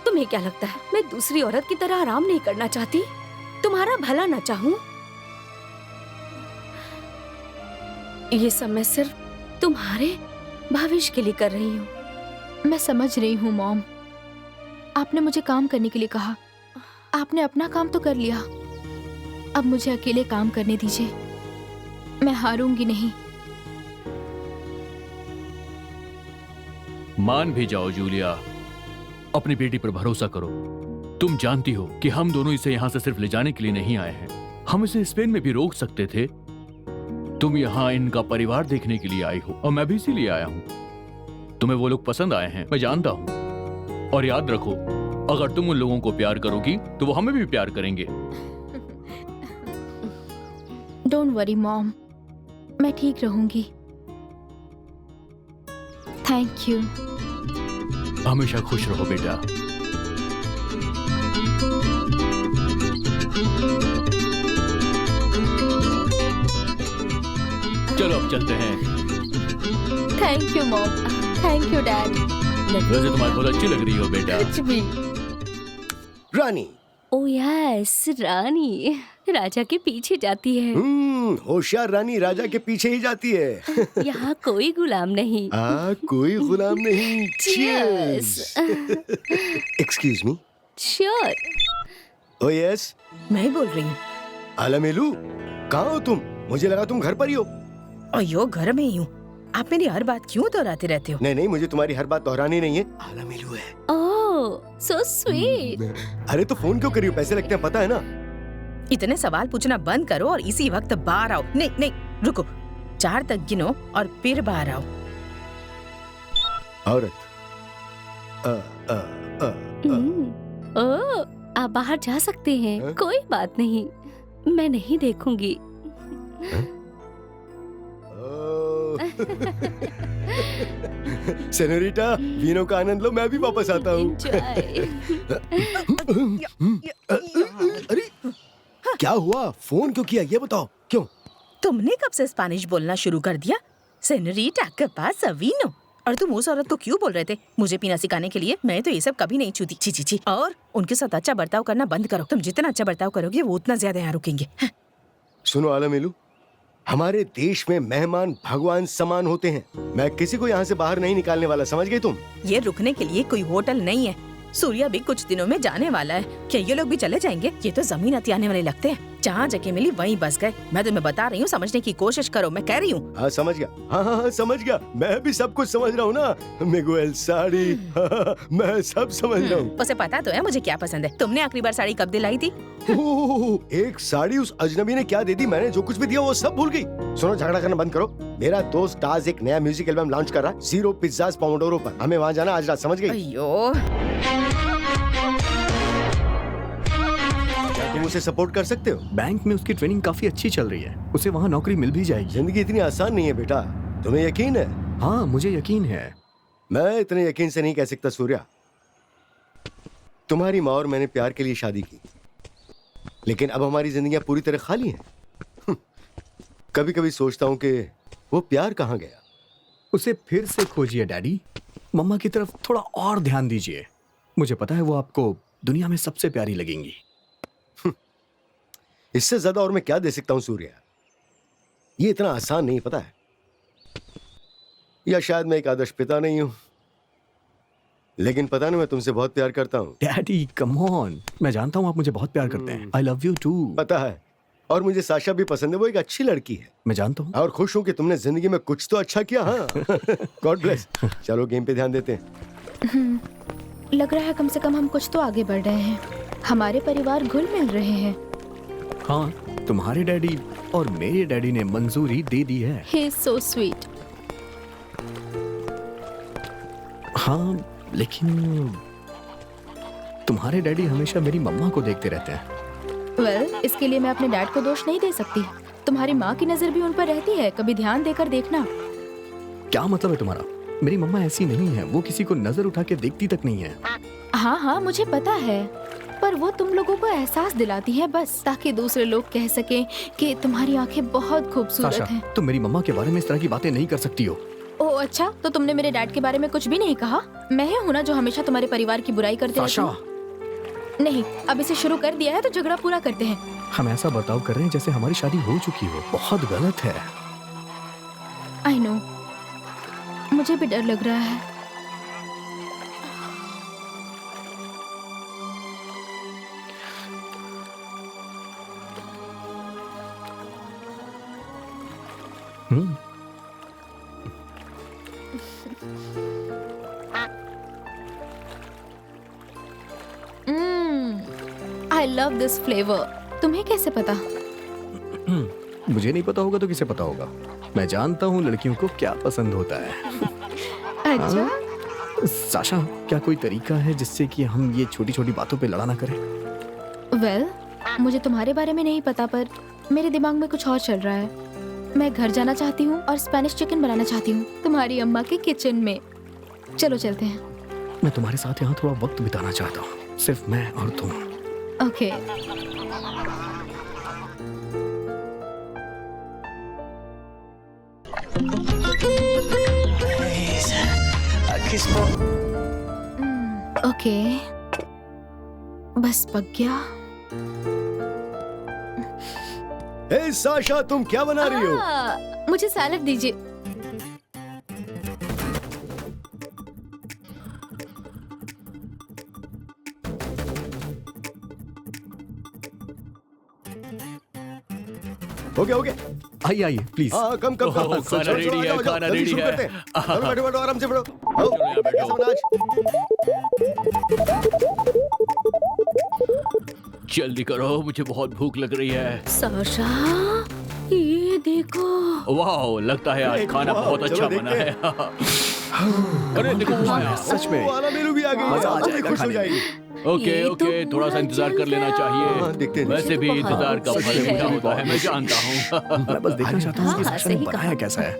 तुम्हें क्या लगता है मैं दूसरी औरत की तरह आराम नहीं करना चाहती? तुम्हारा भला ना चाहूं? ये सब मैं सिर्फ तुम्हारे भविष्य के लिए कर रही हूँ। मैं समझ रही हूँ मॉम, आपने मुझे काम करने के लिए कहा, आपने अपना काम तो कर लिया, अब मुझे अकेले काम करने दीजिए। मैं हारूंगी नहीं। मान भी जाओ जूलिया, अपनी बेटी पर भरोसा करो। तुम जानती हो कि हम दोनों इसे यहाँ से सिर्फ ले जाने के लिए नहीं आए हैं। हम इसे स्पेन में भी रोक सकते थे। तुम यहाँ इनका परिवार देखने के लिए आई हो, और मैं भी इसीलिए आया हूँ। तुम्हें वो लोग पसंद आए हैं, मैं जानता हूँ। और याद रखो, अगर तुम उन लोगों को प्यार करोगी तो वो हमें भी प्यार करेंगे। डोंट वरी मॉम, मैं ठीक रहूंगी। Thank you. हमेशा खुश रहो बेटा। चलो अब चलते हैं। Thank you mom, thank you dad. वैसे तुम्हारी बहुत अच्छी लग रही हो बेटा। कुछ भी। रानी। ओ यस, रानी राजा के पीछे जाती है। होशियार रानी राजा के पीछे ही जाती है। यहाँ कोई गुलाम नहीं। कोई गुलाम नहीं। चीयर्स। Excuse me. श्योर। ओ यस, मैं ही बोल रही हूँ। आलमेलू, कहाँ हो तुम? मुझे लगा तुम घर पर ही हो। अयो, घर में ही हूँ। आप मेरी हर बात क्यों दोहराते रहते हो? नहीं, मुझे तुम्हारी हर बात दोहरानी नहीं है। आलमेलू है। ओह, सो स्वीट। अरे तो फोन क्यों कर रही हो? पैसे लगते हैं, पता है ना। इतने सवाल पूछना बंद करो और इसी वक्त बाहर आओ। नहीं, रुको। 4 तक गिनो और फिर बाहर आओ। औरत। ओह, आप बाहर जा सकते हैं। कोई बात नहीं, मैं नहीं देखूंगी। सेनोरिटा, वीनों का आनंद लो, मैं भी वापस आता हूँ। अरे क्या हुआ? फोन क्यों किया ये बताओ, क्यों? तुमने कब से स्पेनिश बोलना शुरू कर दिया? सेनोरिटा के पास वीनो। और तुम उस औरत को क्यों बोल रहे थे मुझे पीना सिखाने के लिए? मैं तो ये सब कभी नहीं छूती। छी छी छी। और उनके साथ अच्छा बर्ताव करना बंद करो। तुम जितना अच्छा बर्ताव करोगे वो उतना ज्यादा यहाँ रुकेंगे। सुनो आलमेलू, हमारे देश में मेहमान भगवान समान होते हैं। मैं किसी को यहाँ से बाहर नहीं निकालने वाला, समझ गई तुम? ये रुकने के लिए कोई होटल नहीं है। सूर्या भी कुछ दिनों में जाने वाला है। क्या ये लोग भी चले जाएंगे? ये तो जमीन हथियाने वाले लगते हैं। जहाँ जगह मिली वहीं बस गए। मैं तुम्हें बता रही हूँ, समझने की कोशिश करो। मैं कह रही हूँ। हाँ समझ गया, हाँ समझ गया। मैं भी सब कुछ समझ रहा हूँ ना। मिगुएल साड़ी, मैं सब समझ रहा हूँ। उसे पता तो है मुझे क्या पसंद है। तुमने आखिरी बार साड़ी कब दिलाई थी? एक साड़ी उस अजनबी ने क्या दे दी? मैंने जो कुछ भी दिया वो सब भूल गई। सुनो, झगड़ा करना बंद करो। मेरा दोस्त ताज एक नया म्यूजिक एल्बम लॉन्च कर रहा है, 0 पिज़्ज़ाज़ पोमोडोरो पर। हमें वहाँ जाना आज रात, समझ गई? अयो, तुम उसे सपोर्ट कर सकते हो? बैंक में उसकी ट्रेनिंग काफी अच्छी चल रही है, उसे वहाँ नौकरी मिल भी जाएगी। जिंदगी इतनी आसान नहीं है बेटा, तुम्हें यकीन है? हाँ मुझे यकीन है। मैं इतने यकीन से नहीं कह सकता सूर्या। तुम्हारी माँ और मैंने प्यार के लिए शादी की, लेकिन अब हमारी जिंदगियां पूरी तरह खाली हैं। कभी कभी सोचता हूँ कि वो प्यार कहाँ गया। उसे फिर से खोजिए डैडी। मम्मा की तरफ थोड़ा और ध्यान दीजिए। मुझे पता है वो आपको दुनिया में सबसे प्यारी लगेंगी। इससे ज्यादा और मैं क्या दे सकता हूँ सूर्या? ये इतना आसान नहीं, पता है? या शायद मैं एक आदर्श पिता नहीं हूं, लेकिन पता नहीं मैं तुमसे बहुत प्यार करता हूँ। डैडी कम ऑन, मैं जानता हूँ आप मुझे बहुत प्यार करते हैं। I love you too. पता है, और मुझे साशा भी पसंद है, वो एक अच्छी लड़की है। मैं जानता हूँ। और खुश हूँ कि तुमने जिंदगी में कुछ तो अच्छा किया। हाँ गॉड ब्लेस। चलो गेम पे ध्यान देते हैं। लग रहा है कम से कम हम कुछ तो आगे बढ़ रहे हैं। हमारे परिवार घुल मिल रहे हैं। हाँ, तुम्हारे डैडी और मेरे डैडी ने मंजूरी दे दी है। He is so sweet. हाँ, लेकिन तुम्हारे डैडी हमेशा मेरी मम्मा को देखते रहते हैं। इसके लिए मैं अपने डैड को दोष नहीं दे सकती। तुम्हारी माँ की नजर भी उन पर रहती है, कभी ध्यान देकर देखना। क्या मतलब है तुम्हारा? मेरी मम्मा ऐसी नहीं है, वो किसी को नजर उठा के देखती तक नहीं है। हाँ मुझे पता है, पर वो तुम लोगों को एहसास दिलाती है बस, ताकि दूसरे लोग कह सकें कि तुम्हारी आंखें बहुत खूबसूरत हैं। तुम मेरी मम्मा के बारे में इस तरह की बातें नहीं कर सकती हो। ओह अच्छा, तो तुमने मेरे डैड के बारे में कुछ भी नहीं कहा? मैं हूँ ना जो हमेशा तुम्हारे परिवार की बुराई करते रहती हूँ। नहीं, अब इसे शुरू कर दिया है तो झगड़ा पूरा करते हैं। हम ऐसा बर्ताव कर रहे हैं जैसे हमारी शादी हो चुकी हो। बहुत गलत है। आई नो, मुझे भी डर लग रहा है। I love this flavor. तुम्हें कैसे पता? मुझे नहीं पता होगा तो किसे पता होगा? मैं जानता हूँ लड़कियों को क्या पसंद होता है। अच्छा? साशा, क्या कोई तरीका है जिससे कि हम ये छोटी छोटी बातों पे लड़ा ना करें? मुझे तुम्हारे बारे में नहीं पता, पर मेरे दिमाग में कुछ और चल रहा है। मैं घर जाना चाहती हूँ और स्पेनिश चिकन बनाना चाहती हूँ तुम्हारी अम्मा के किचन में। चलो चलते हैं। मैं तुम्हारे साथ यहाँ थोड़ा वक्त बिताना चाहता हूँ, सिर्फ मैं और तुम। ओके। ओके, बस पक गया। हे साशा, तुम क्या बना रही हो? मुझे सैलेड दीजिए। ओके आइए आइए प्लीज। हाँ कम खाना रेडी है, खाना रेडी है। बैठो बैठो आराम से बैठो। जल्दी करो, मुझे बहुत भूख लग रही है। साशा, ये देखो। वाह, लगता है आज खाना बहुत अच्छा बना है। अरे देखो, वो आया। सच में आलमेलू भी आ गई। मजा आ जाएगा खुश हो खाने जाएगी। ओके, थोड़ा सा इंतजार कर लेना चाहिए। देखते हैं। वैसे भी इंतजार का फल मीठा होता है, मैं जानता हूँ। मैं बस देखना चाहता हूँ कि साशा ने बनाया कैसा है।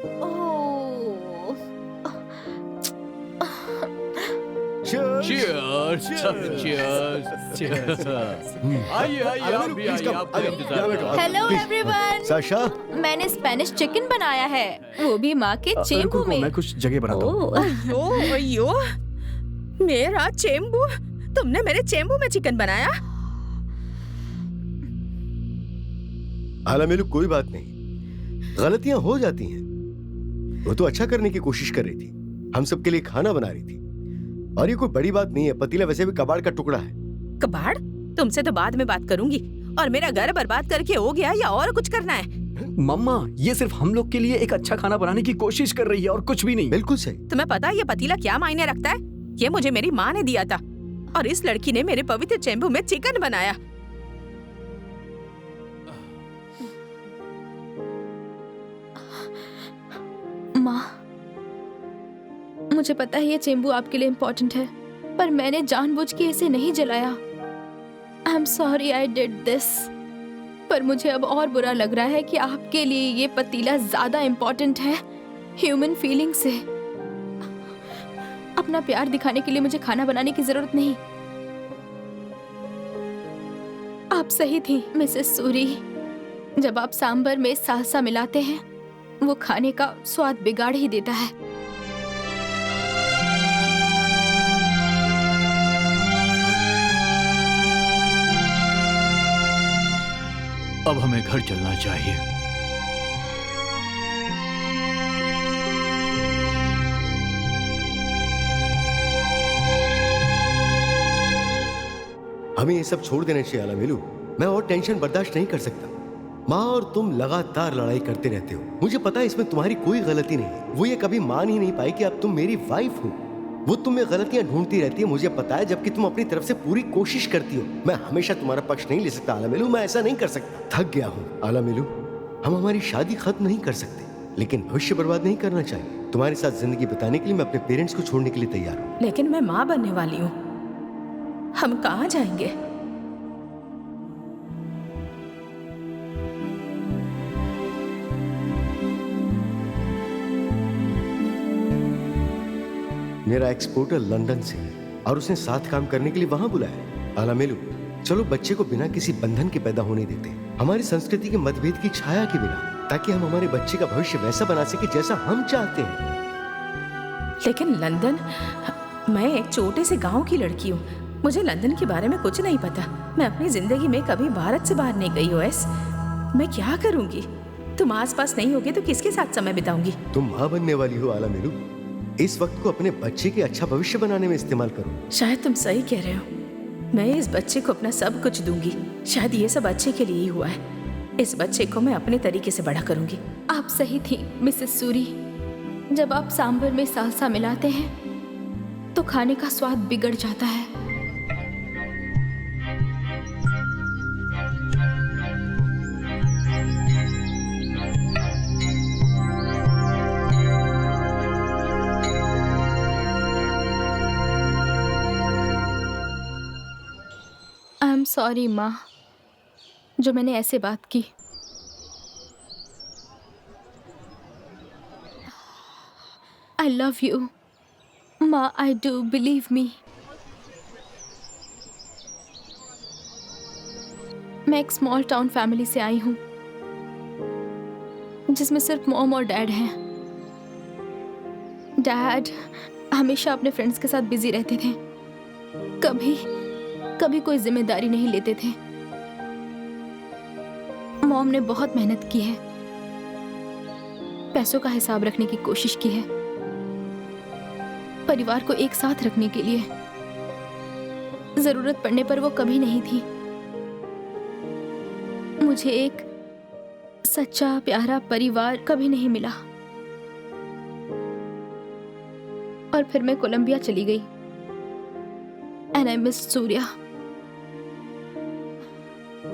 Cheers! Cheers! आइए आइए आप भी आइए, आपका इंतजार कर रहा हूं। Hello everyone. साशा, मैंने स्पेनिश चिकन बनाया है, वो भी माँ के चेंबू में। मैं कुछ जगह बनाता हूँ। अयो अयो, मेरा चेंबू, तुमने मेरे चेंबू में चिकन बनाया? आलामेलू कोई बात नहीं, गलतियां हो जाती हैं। वो तो अच्छा करने की कोशिश कर रही थी, हम सबके लिए खाना बना रही थी, और ये कोई बड़ी बात नहीं है। पतीला वैसे भी कबाड़ का टुकड़ा है। कबाड़? तुमसे तो बाद में बात करूंगी। और मेरा घर बर्बाद करके हो गया या और कुछ करना है? मम्मा, ये सिर्फ हम लोग के लिए एक अच्छा खाना बनाने की कोशिश कर रही है और कुछ भी नहीं। बिल्कुल सही। तुम्हें पता है ये पतीला क्या मायने रखता है? ये मुझे मेरी माँ ने दिया था, और इस लड़की ने मेरे पवित्र चेंबू में चिकन बनाया। माँ, मुझे पता है ये चेंबू आपके लिए इम्पोर्टेंट है, पर मैंने जानबूझ के इसे नहीं जलाया। I am sorry I did this. पर मुझे अब और बुरा लग रहा है कि आपके लिए ये पतीला ज्यादा इम्पोर्टेंट है ह्यूमन फीलिंग से। अपना प्यार दिखाने के लिए मुझे खाना बनाने की जरूरत नहीं। आप सही थी मिसेस सूरी। जब आप सांबर में सालसा मिलाते हैं, वो खाने का स्वाद बिगाड़ ही देता है। अब हमें घर चलना चाहिए। हमें ये सब छोड़ देना चाहिए आलामेलू। मैं और टेंशन बर्दाश्त नहीं कर सकता। माँ और तुम लगातार लड़ाई करते रहते हो। मुझे पता है इसमें तुम्हारी कोई गलती नहीं है। वो ये कभी मान ही नहीं पाई कि अब तुम मेरी वाइफ हो। वो तुम में गलतियां ढूंढती रहती है, मुझे पता है, जबकि तुम अपनी तरफ से पूरी कोशिश करती हो। मैं हमेशा तुम्हारा पक्ष नहीं ले सकता आलामेलू, मैं ऐसा नहीं कर सकता। थक गया हूँ आलामेलू। हम हमारी शादी खत्म नहीं कर सकते, लेकिन भविष्य बर्बाद नहीं करना चाहिए। तुम्हारे साथ जिंदगी बिताने के लिए मैं अपने पेरेंट्स को छोड़ने के लिए तैयार हूँ। लेकिन मैं माँ बनने वाली हूँ, हम कहाँ जाएंगे? मेरा एक्सपोर्टर लंदन से है और उसने साथ काम करने के लिए वहां बुलाया। आलामेलू, चलो बच्चे को बिना किसी बंधन के पैदा होने देते, हमारी संस्कृति के मतभेद की छाया के बिना, ताकि हम हमारे बच्चे का भविष्य वैसा बना सके जैसा हम चाहते हैं। लेकिन लंदन, मैं एक छोटे से गांव की लड़की हूँ, मुझे लंदन के बारे में कुछ नहीं पता। मैं अपनी जिंदगी में कभी भारत से बाहर नहीं गई हूँ। मैं क्या करूंगी? तुम आसपास नहीं होगे तो किसके साथ समय बिताऊंगी? तुम माँ बनने वाली हो आलामेलू, इस वक्त को अपने बच्चे के अच्छा भविष्य बनाने में इस्तेमाल करो। शायद तुम सही कह रहे हो, मैं इस बच्चे को अपना सब कुछ दूंगी। शायद ये सब अच्छे के लिए ही हुआ है। इस बच्चे को मैं अपने तरीके से बड़ा करूंगी। आप सही थी मिसेस सूरी। जब आप सांभर में सालसा मिलाते हैं तो खाने का स्वाद बिगड़ जाता है। आई एम सॉरी माँ, जो मैंने ऐसे बात की। I love you, माँ, I do believe me। मैं एक स्मॉल टाउन फैमिली से आई हूँ, जिसमें सिर्फ मॉम और डैड हैं। डैड हमेशा अपने फ्रेंड्स के साथ बिजी रहते थे, कभी कोई जिम्मेदारी नहीं लेते थे। मॉम ने बहुत मेहनत की है, पैसों का हिसाब रखने की कोशिश की है, परिवार को एक साथ रखने के लिए। जरूरत पड़ने पर वो कभी नहीं थी। मुझे एक सच्चा प्यारा परिवार कभी नहीं मिला, और फिर मैं कोलंबिया चली गई। And I miss Surya.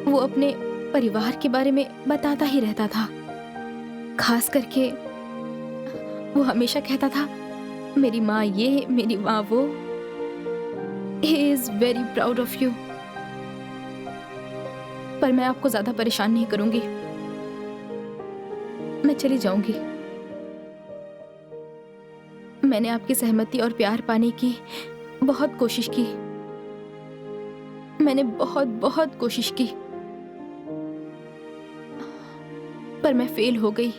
वो अपने परिवार के बारे में बताता ही रहता था। खास करके वो हमेशा कहता था, मेरी माँ ये, मेरी माँ वो। He is very proud of you। पर मैं आपको ज्यादा परेशान नहीं करूंगी, मैं चली जाऊंगी। मैंने आपकी सहमति और प्यार पाने की बहुत कोशिश की, मैंने बहुत बहुत कोशिश की, पर मैं फेल हो गई।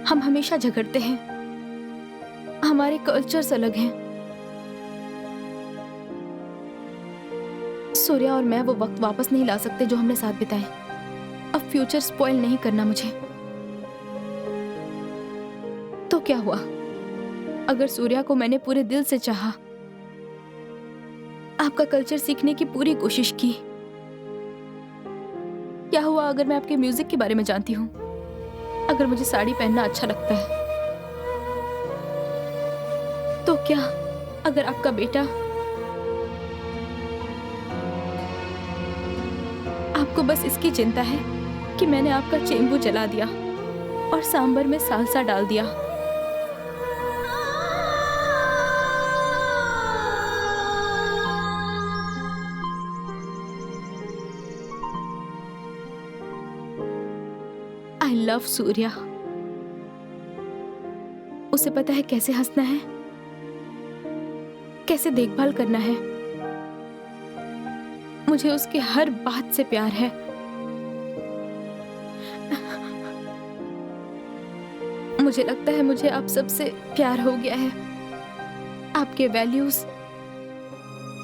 हम हमेशा झगड़ते हैं, हमारे कल्चर्स अलग हैं। सूर्या और मैं वो वक्त वापस नहीं ला सकते जो हमने साथ बिताए। अब फ्यूचर स्पॉइल नहीं करना मुझे। तो क्या हुआ अगर सूर्या को मैंने पूरे दिल से चाहा, आपका कल्चर सीखने की पूरी कोशिश की? क्या हुआ अगर मैं आपके म्यूजिक के बारे में जानती हूँ, अगर मुझे साड़ी पहनना अच्छा लगता है? तो क्या अगर आपका बेटा, आपको बस इसकी चिंता है कि मैंने आपका चेंबू जला दिया और सांबर में सालसा डाल दिया? I love Surya. उसे पता है कैसे हंसना है, कैसे देखभाल करना है। मुझे उसके हर बात से प्यार है। मुझे लगता है मुझे आप सबसे प्यार हो गया है। आपके वैल्यूज,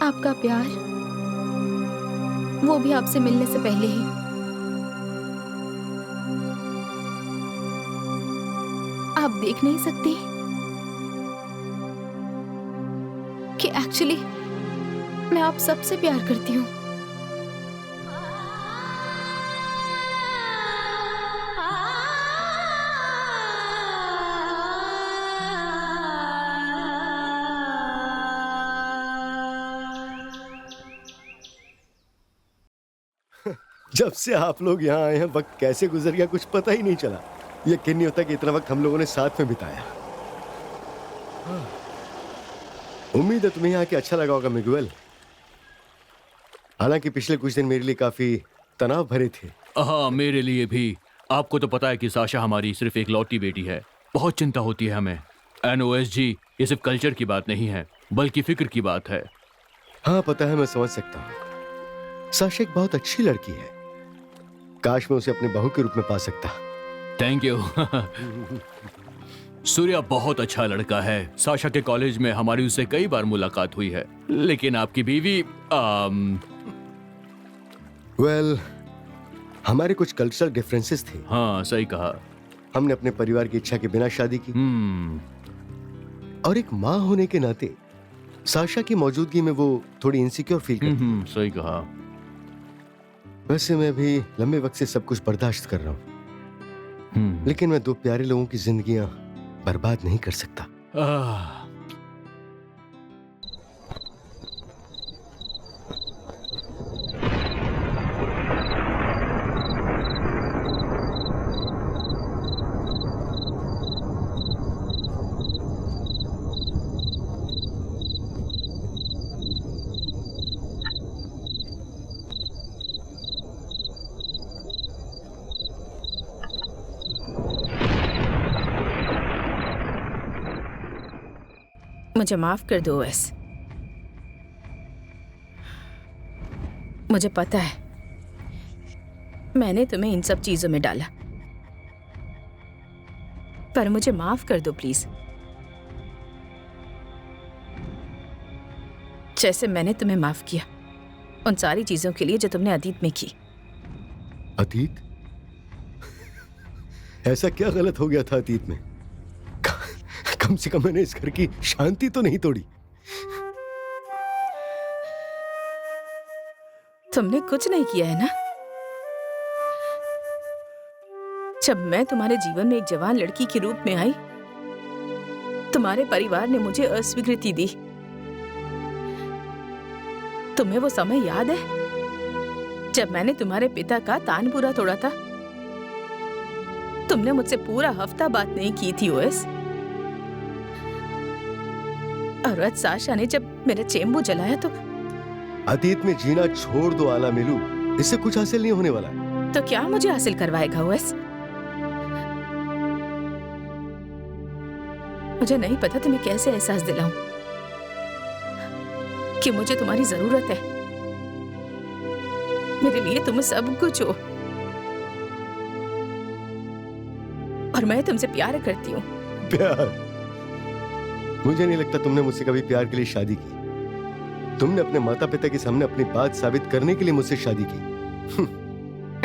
आपका प्यार, वो भी आपसे मिलने से पहले ही। आप देख नहीं सकती कि एक्चुअली मैं आप सबसे प्यार करती हूँ। जब से आप लोग यहाँ आए हैं वक्त कैसे गुजर गया कुछ पता ही नहीं चला। यकीन नहीं होता कि इतना वक्त हम लोगों ने साथ में बिताया। उम्मीद है तुम्हें यहाँ के अच्छा लगा होगा मिगुएल। हालांकि पिछले कुछ दिन मेरे लिए काफी तनाव भरे थे। हाँ, मेरे लिए भी। आपको तो पता है कि साशा हमारी सिर्फ एक लौती बेटी है। बहुत चिंता होती है हमें। NOSG ये सिर्फ कल्चर की बात नहीं है बल्कि फिक्र की बात है। हाँ पता है, मैं समझ सकता हूँ। साशा एक बहुत अच्छी लड़की है। काश मैं उसे अपने बहू के रूप में पा सकता। Thank you. सूर्या बहुत अच्छा लड़का है। साशा के कॉलेज में हमारी उससे कई बार मुलाकात हुई है। लेकिन आपकी बीवी वेल, हमारे कुछ कल्चरल डिफरेंसेस थे। हाँ सही कहा। हमने अपने परिवार की इच्छा के बिना शादी की। और एक माँ होने के नाते साशा की मौजूदगी में वो थोड़ी इनसिक्योर फील करती। सही कहा। वैसे मैं भी लंबे वक्त से सब कुछ बर्दाश्त कर रहा हूँ, लेकिन मैं दो प्यारे लोगों की जिंदगियां बर्बाद नहीं कर सकता। मुझे माफ कर दो ओएस। मुझे पता है मैंने तुम्हें इन सब चीजों में डाला, पर मुझे माफ कर दो प्लीज। जैसे मैंने तुम्हें माफ किया उन सारी चीजों के लिए जो तुमने अतीत में की। अतीत? ऐसा क्या गलत हो गया था अतीत में? कम से कम मैंने इस घर की शांति तो नहीं तोड़ी। तुमने कुछ नहीं किया है ना? जब मैं तुम्हारे जीवन में एक जवान लड़की के रूप में आई, तुम्हारे परिवार ने मुझे अस्वीकृति दी। तुम्हें वो समय याद है जब मैंने तुम्हारे पिता का तानपुरा तोड़ा था? तुमने मुझसे पूरा हफ्ता बात नहीं की थी ओएस। और आज साशा ने जब मेरा चेंबू जलाया तो अतीत में जीना छोड़ दो आला मिलू, इससे कुछ हासिल नहीं होने वाला। तो क्या मुझे हासिल करवाएगा ओएस? मुझे नहीं पता तुम्हें कैसे एहसास दिलाऊं कि मुझे तुम्हारी जरूरत है। मेरे लिए तुम सब कुछ हो और मैं तुमसे प्यार करती हूँ। प्यार? मुझे नहीं लगता तुमने मुझसे कभी प्यार के लिए शादी की। तुमने अपने माता पिता के सामने अपनी बात साबित करने के लिए मुझसे शादी की।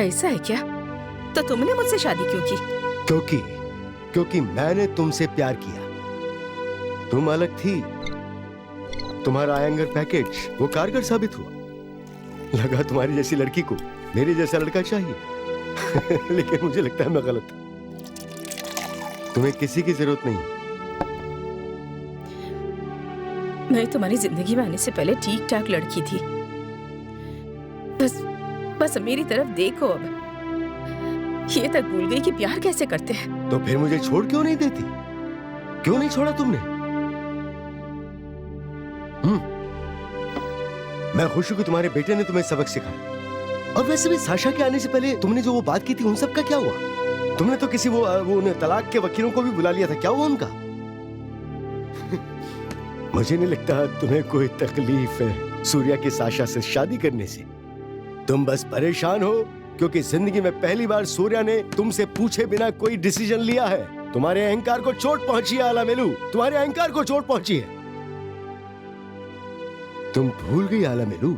ऐसा है क्या? तो तुमने मुझसे शादी क्यों की? क्योंकि मैंने तुमसे प्यार किया। तुम अलग थी, तुम्हारा आयंगर पैकेज वो कारगर साबित हुआ। लगा तुम्हारी जैसी लड़की को मेरे जैसा लड़का चाहिए। लेकिन मुझे लगता है मैं गलत था। तुम्हें किसी की जरूरत नहीं। मैं तुम्हारी जिंदगी में आने से पहले ठीक ठाक लड़की थी। बस मेरी तरफ देखो अब। ये तक भूल गई कि प्यार कैसे करते हैं। तो फिर मुझे छोड़ क्यों नहीं देती? क्यों नहीं छोड़ा तुमने? मैं खुश हूं कि तुम्हारे बेटे ने तुम्हें सबक सिखाया। और वैसे भी साशा के आने से पहले तुमने जो वो बात की थी उन सब का क्या हुआ? तुमने तो किसी वो तलाक के वकीलों को भी बुला लिया था, क्या हुआ उनका? मुझे नहीं लगता तुम्हें कोई तकलीफ है सूर्या की साशा से शादी करने से। तुम बस परेशान हो क्योंकि जिंदगी में पहली बार सूर्या ने तुमसे पूछे बिना कोई डिसीजन लिया है। तुम्हारे अहंकार को चोट पहुंची है आलामेलू, तुम्हारे अहंकार को चोट पहुंची है। तुम भूल गई आलामेलू,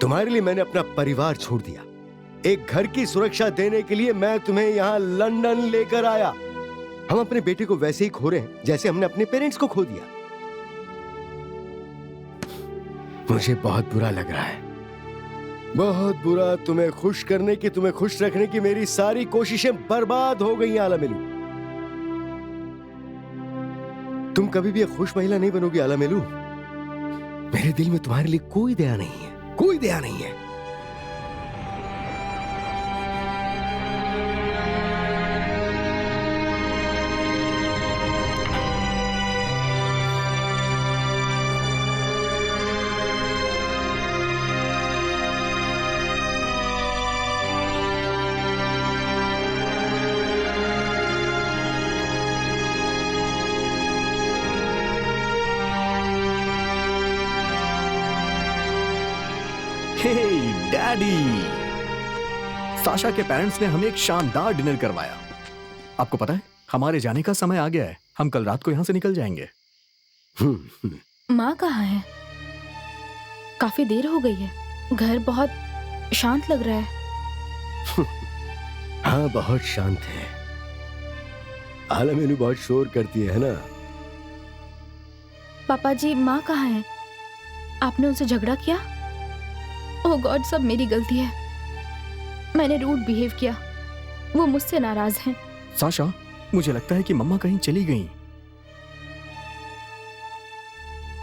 तुम्हारे लिए मैंने अपना परिवार छोड़ दिया। एक घर की सुरक्षा देने के लिए मैं तुम्हें यहां लंदन लेकर आया। हम अपने बेटे को वैसे ही खो रहे हैं जैसे हमने अपने पेरेंट्स को खो दिया। मुझे बहुत बुरा लग रहा है, बहुत बुरा। तुम्हें खुश करने की, तुम्हें खुश रखने की मेरी सारी कोशिशें बर्बाद हो गई आलामेलू। तुम कभी भी एक खुश महिला नहीं बनोगी आलामेलू। मेरे दिल में तुम्हारे लिए कोई दया नहीं है, कोई दया नहीं है। डैडी, साशा के पेरेंट्स ने हमें एक शानदार डिनर करवाया। आपको पता है हमारे जाने का समय आ गया है। हम कल रात को यहाँ से निकल जाएंगे। माँ कहाँ है? काफी देर हो गई है। घर बहुत शांत लग रहा है। हाँ, बहुत शांत है। आलामेलू बहुत शोर करती है ना? पापा जी, माँ कहाँ है? आपने उनसे झगड़ा किया? ओह गॉड, सब मेरी गलती है। मैंने रूड बिहेव किया। वो मुझसे नाराज हैं। साशा, मुझे लगता है कि मम्मा कहीं चली गई।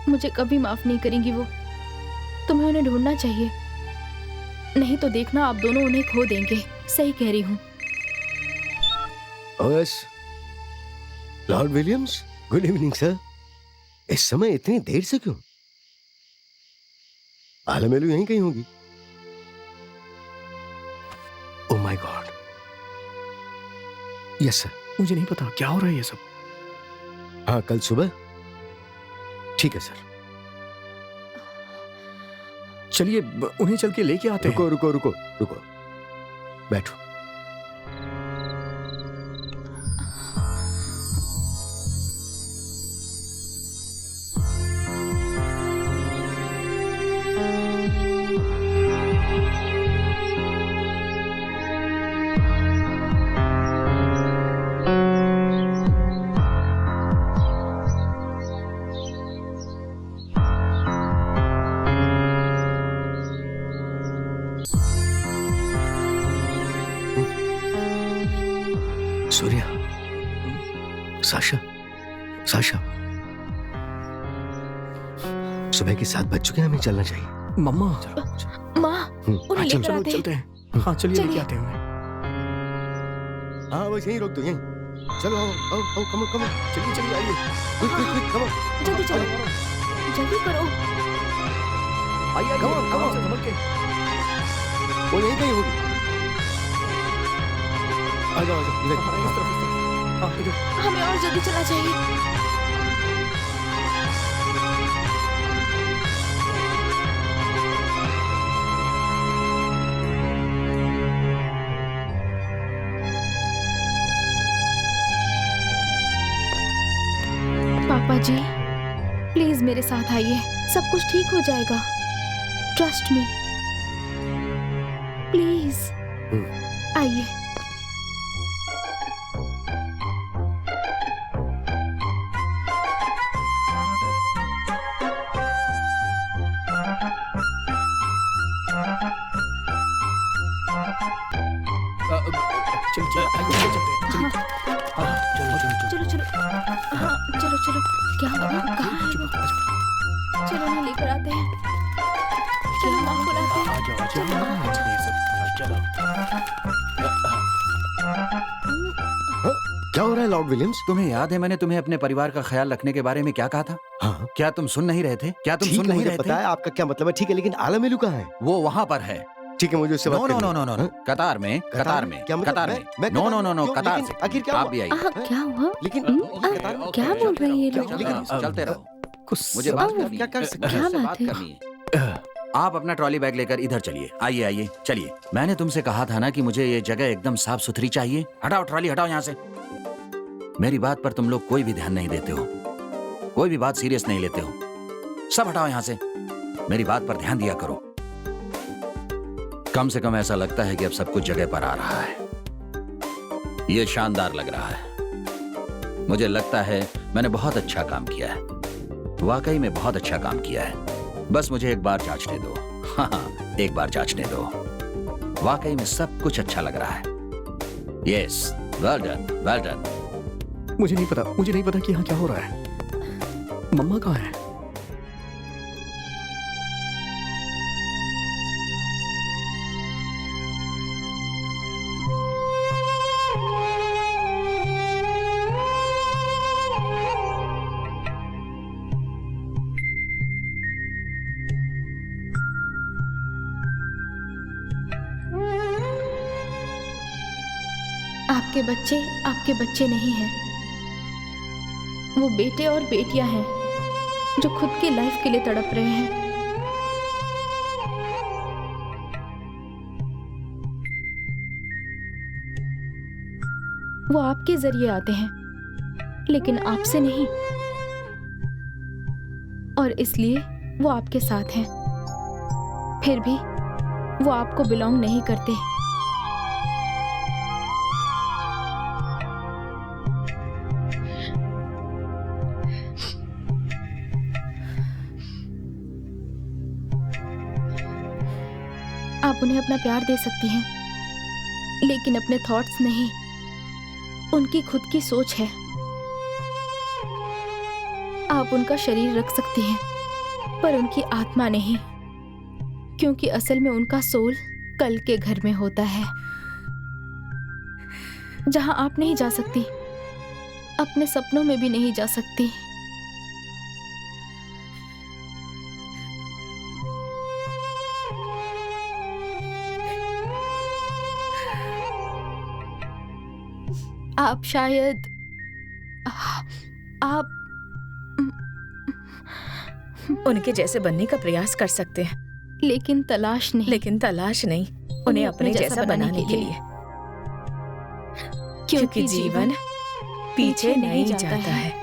मुझे कभी माफ नहीं करेंगी वो। तुम्हें उन्हें ढूंढना चाहिए, नहीं तो देखना आप दोनों उन्हें खो देंगे। सही कह रही हूँ। OS, Lord Williams, good evening sir. इस समय इतनी देर से क्यों? आलामेलू यहीं कहीं होगी। Oh my God. Yes sir. मुझे नहीं पता क्या हो रहा है ये सब। हाँ, कल सुबह। ठीक है सर। चलिए उन्हें चल के लेके आते हैं। रुको रुको रुको रुको, बैठो। सूर्या, साशा, साशा, सुबह के 7 बज चुके हैं, हमें चलना चाहिए। मम्मा, माँ, उन्हें लेकर आते हैं। चलते हैं। हाँ चलिए, लेके आते हैं उन्हें। हाँ बस यहीं रोक दो, यहीं। चलो आओ आओ आओ, कमो कमो, चलिए चलिए, आइए। क्विक क्विक क्विक, कमो। जल्दी चलो, जल्दी करो। आइए, कमो कमो, समझ के। वो यहीं कहीं होगी। आ जाओ आ जाओ, इधर। हाँ, इस तरफ, इस तरफ। हमें और जल्दी चलना चाहिए। पापा जी, प्लीज मेरे साथ आइए, सब कुछ ठीक हो जाएगा। ट्रस्ट मी, प्लीज आइए। चलो चलो, हाँ चलो चलो। क्या हुआ? कहाँ है वो? चलो उन्हें लेकर आते हैं। चलो माँ बुलाते हैं। क्या हो रहा है लॉर्ड विलियम्स? तुम्हें याद है मैंने तुम्हें अपने परिवार का ख्याल रखने के बारे में क्या कहा था? हाँ। क्या तुम सुन नहीं रहे थे? क्या तुम ठीक सुन है, नहीं मुझे रहे पता थे? है आपका क्या मतलब है, ठीक है, लेकिन आलमेलू कहाँ है? वो वहाँ पर है। ठीक है, मुझे उससे बात नो नो करनी नो है। नो नो, हाँ? कतार में, कतार में, क्या मतलब? कतार मैं में। नो नो नो नो, क्यों? कतार लेकिन से। आखिर क्या आप हुआ? भी आइए। क्या हुआ? लेकिन क्या बोल रहे हैं ये लोग? चलते रहो, कुछ मुझे बात समझ- करनी क्या है। कर सकते हैं? क्या मुझसे बात बात है? करनी है। आप अपना ट्रॉली बैग लेकर इधर चलिए। आइए आइए, चलिए। मैंने तुमसे कहा था ना कि मुझे ये जगह एकदम साफ सुथरी चाहिए। हटाओ ट्रॉली, हटाओ यहाँ से। मेरी बात पर तुम लोग कोई भी ध्यान नहीं देते हो, कोई भी बात सीरियस नहीं लेते हो। सब हटाओ यहाँ से, मेरी बात पर ध्यान दिया करो। कम से कम ऐसा लगता है कि अब सब कुछ जगह पर आ रहा है। ये शानदार लग रहा है। मुझे लगता है मैंने बहुत अच्छा काम किया है, वाकई में बहुत अच्छा काम किया है। बस मुझे एक बार जांचने दो। हाँ, एक बार जांचने दो। वाकई में सब कुछ अच्छा लग रहा है। Yes, well done, well done. मुझे नहीं पता कि यहाँ क्या हो रहा है। मम्मा कहाँ है? आपके बच्चे नहीं हैं। वो बेटे और बेटियां हैं जो खुद की लाइफ के लिए तड़प रहे हैं। वो आपके जरिए आते हैं, लेकिन आपसे नहीं, और इसलिए वो आपके साथ हैं। फिर भी वो आपको बिलोंग नहीं करते। आप उन्हें अपना प्यार दे सकती हैं, लेकिन अपने थॉट्स नहीं। उनकी खुद की सोच है। आप उनका शरीर रख सकती हैं, पर उनकी आत्मा नहीं, क्योंकि असल में उनका सोल कल के घर में होता है, जहां आप नहीं जा सकती, अपने सपनों में भी नहीं जा सकती। आप शायद आप उनके जैसे बनने का प्रयास कर सकते हैं, लेकिन तलाश नहीं। उन्हें अपने जैसा बनाने के लिए, क्योंकि जीवन पीछे नहीं जाता है,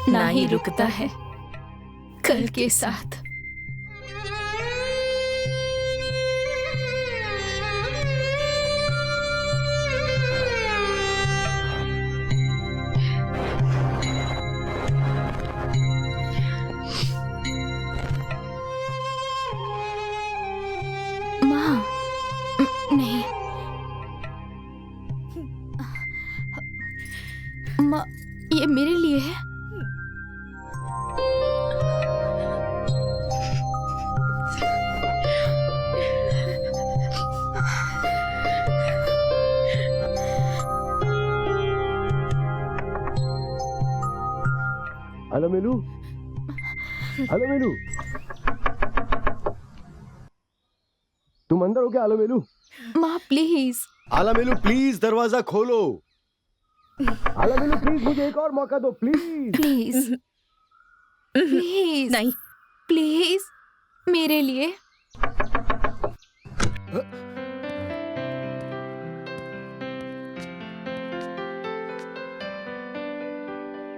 ना ही रुकता है कल के साथ। नहीं माँ, ये मेरे लिए है। आलमेलू, आलमेलू, तुम अंदर हो क्या? आलमेलू, माँ प्लीज। आलमेलू प्लीज दरवाजा खोलो। आलमेलू प्लीज मुझे एक और मौका दो प्लीज। प्लीज प्लीज नहीं, प्लीज मेरे लिए।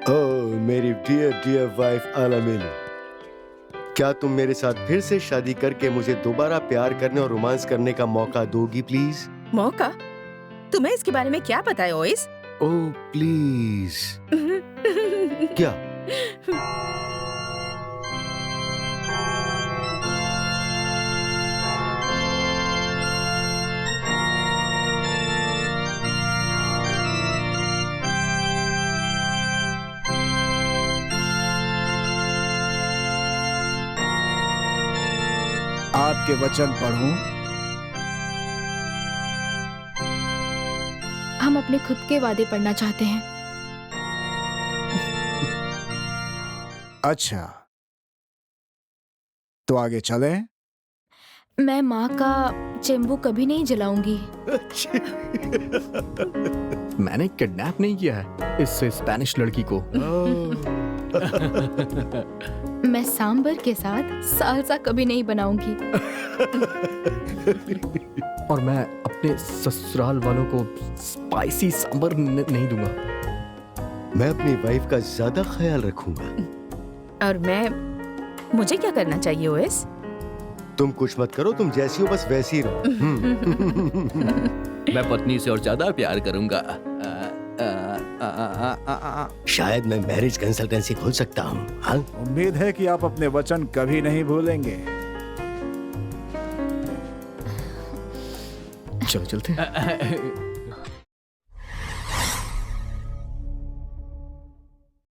ओह मेरी डियर डियर वाइफ आलमेलू, क्या तुम मेरे साथ फिर से शादी करके मुझे दोबारा प्यार करने और रोमांस करने का मौका दोगी प्लीज? मौका? तुम्हें इसके बारे में क्या पता है ओइस? Oh please. क्या? आपके वचन पढ़ूं? हम अपने खुद के वादे पढ़ना चाहते हैं। अच्छा, तो आगे चलें? मैं माँ का चेंबू कभी नहीं जलाऊंगी। मैंने किडनैप नहीं किया है इस स्पेनिश लड़की को। मैं सांबर के साथ सालसा कभी नहीं बनाऊंगी। और मैं अपने ससुराल वालों को स्पाइसी सांबर नहीं दूंगा। मैं अपनी वाइफ का ज्यादा ख्याल रखूंगा। और मुझे क्या करना चाहिए ओएस? तुम कुछ मत करो, तुम जैसी हो बस वैसी रहो। मैं पत्नी से और ज्यादा प्यार करूंगा। शायद मैं मैरिज कंसल्टेंसी खोल सकता हूँ। हाँ? उम्मीद है कि आप अपने वचन कभी नहीं भूलेंगे। चलो चलते हैं।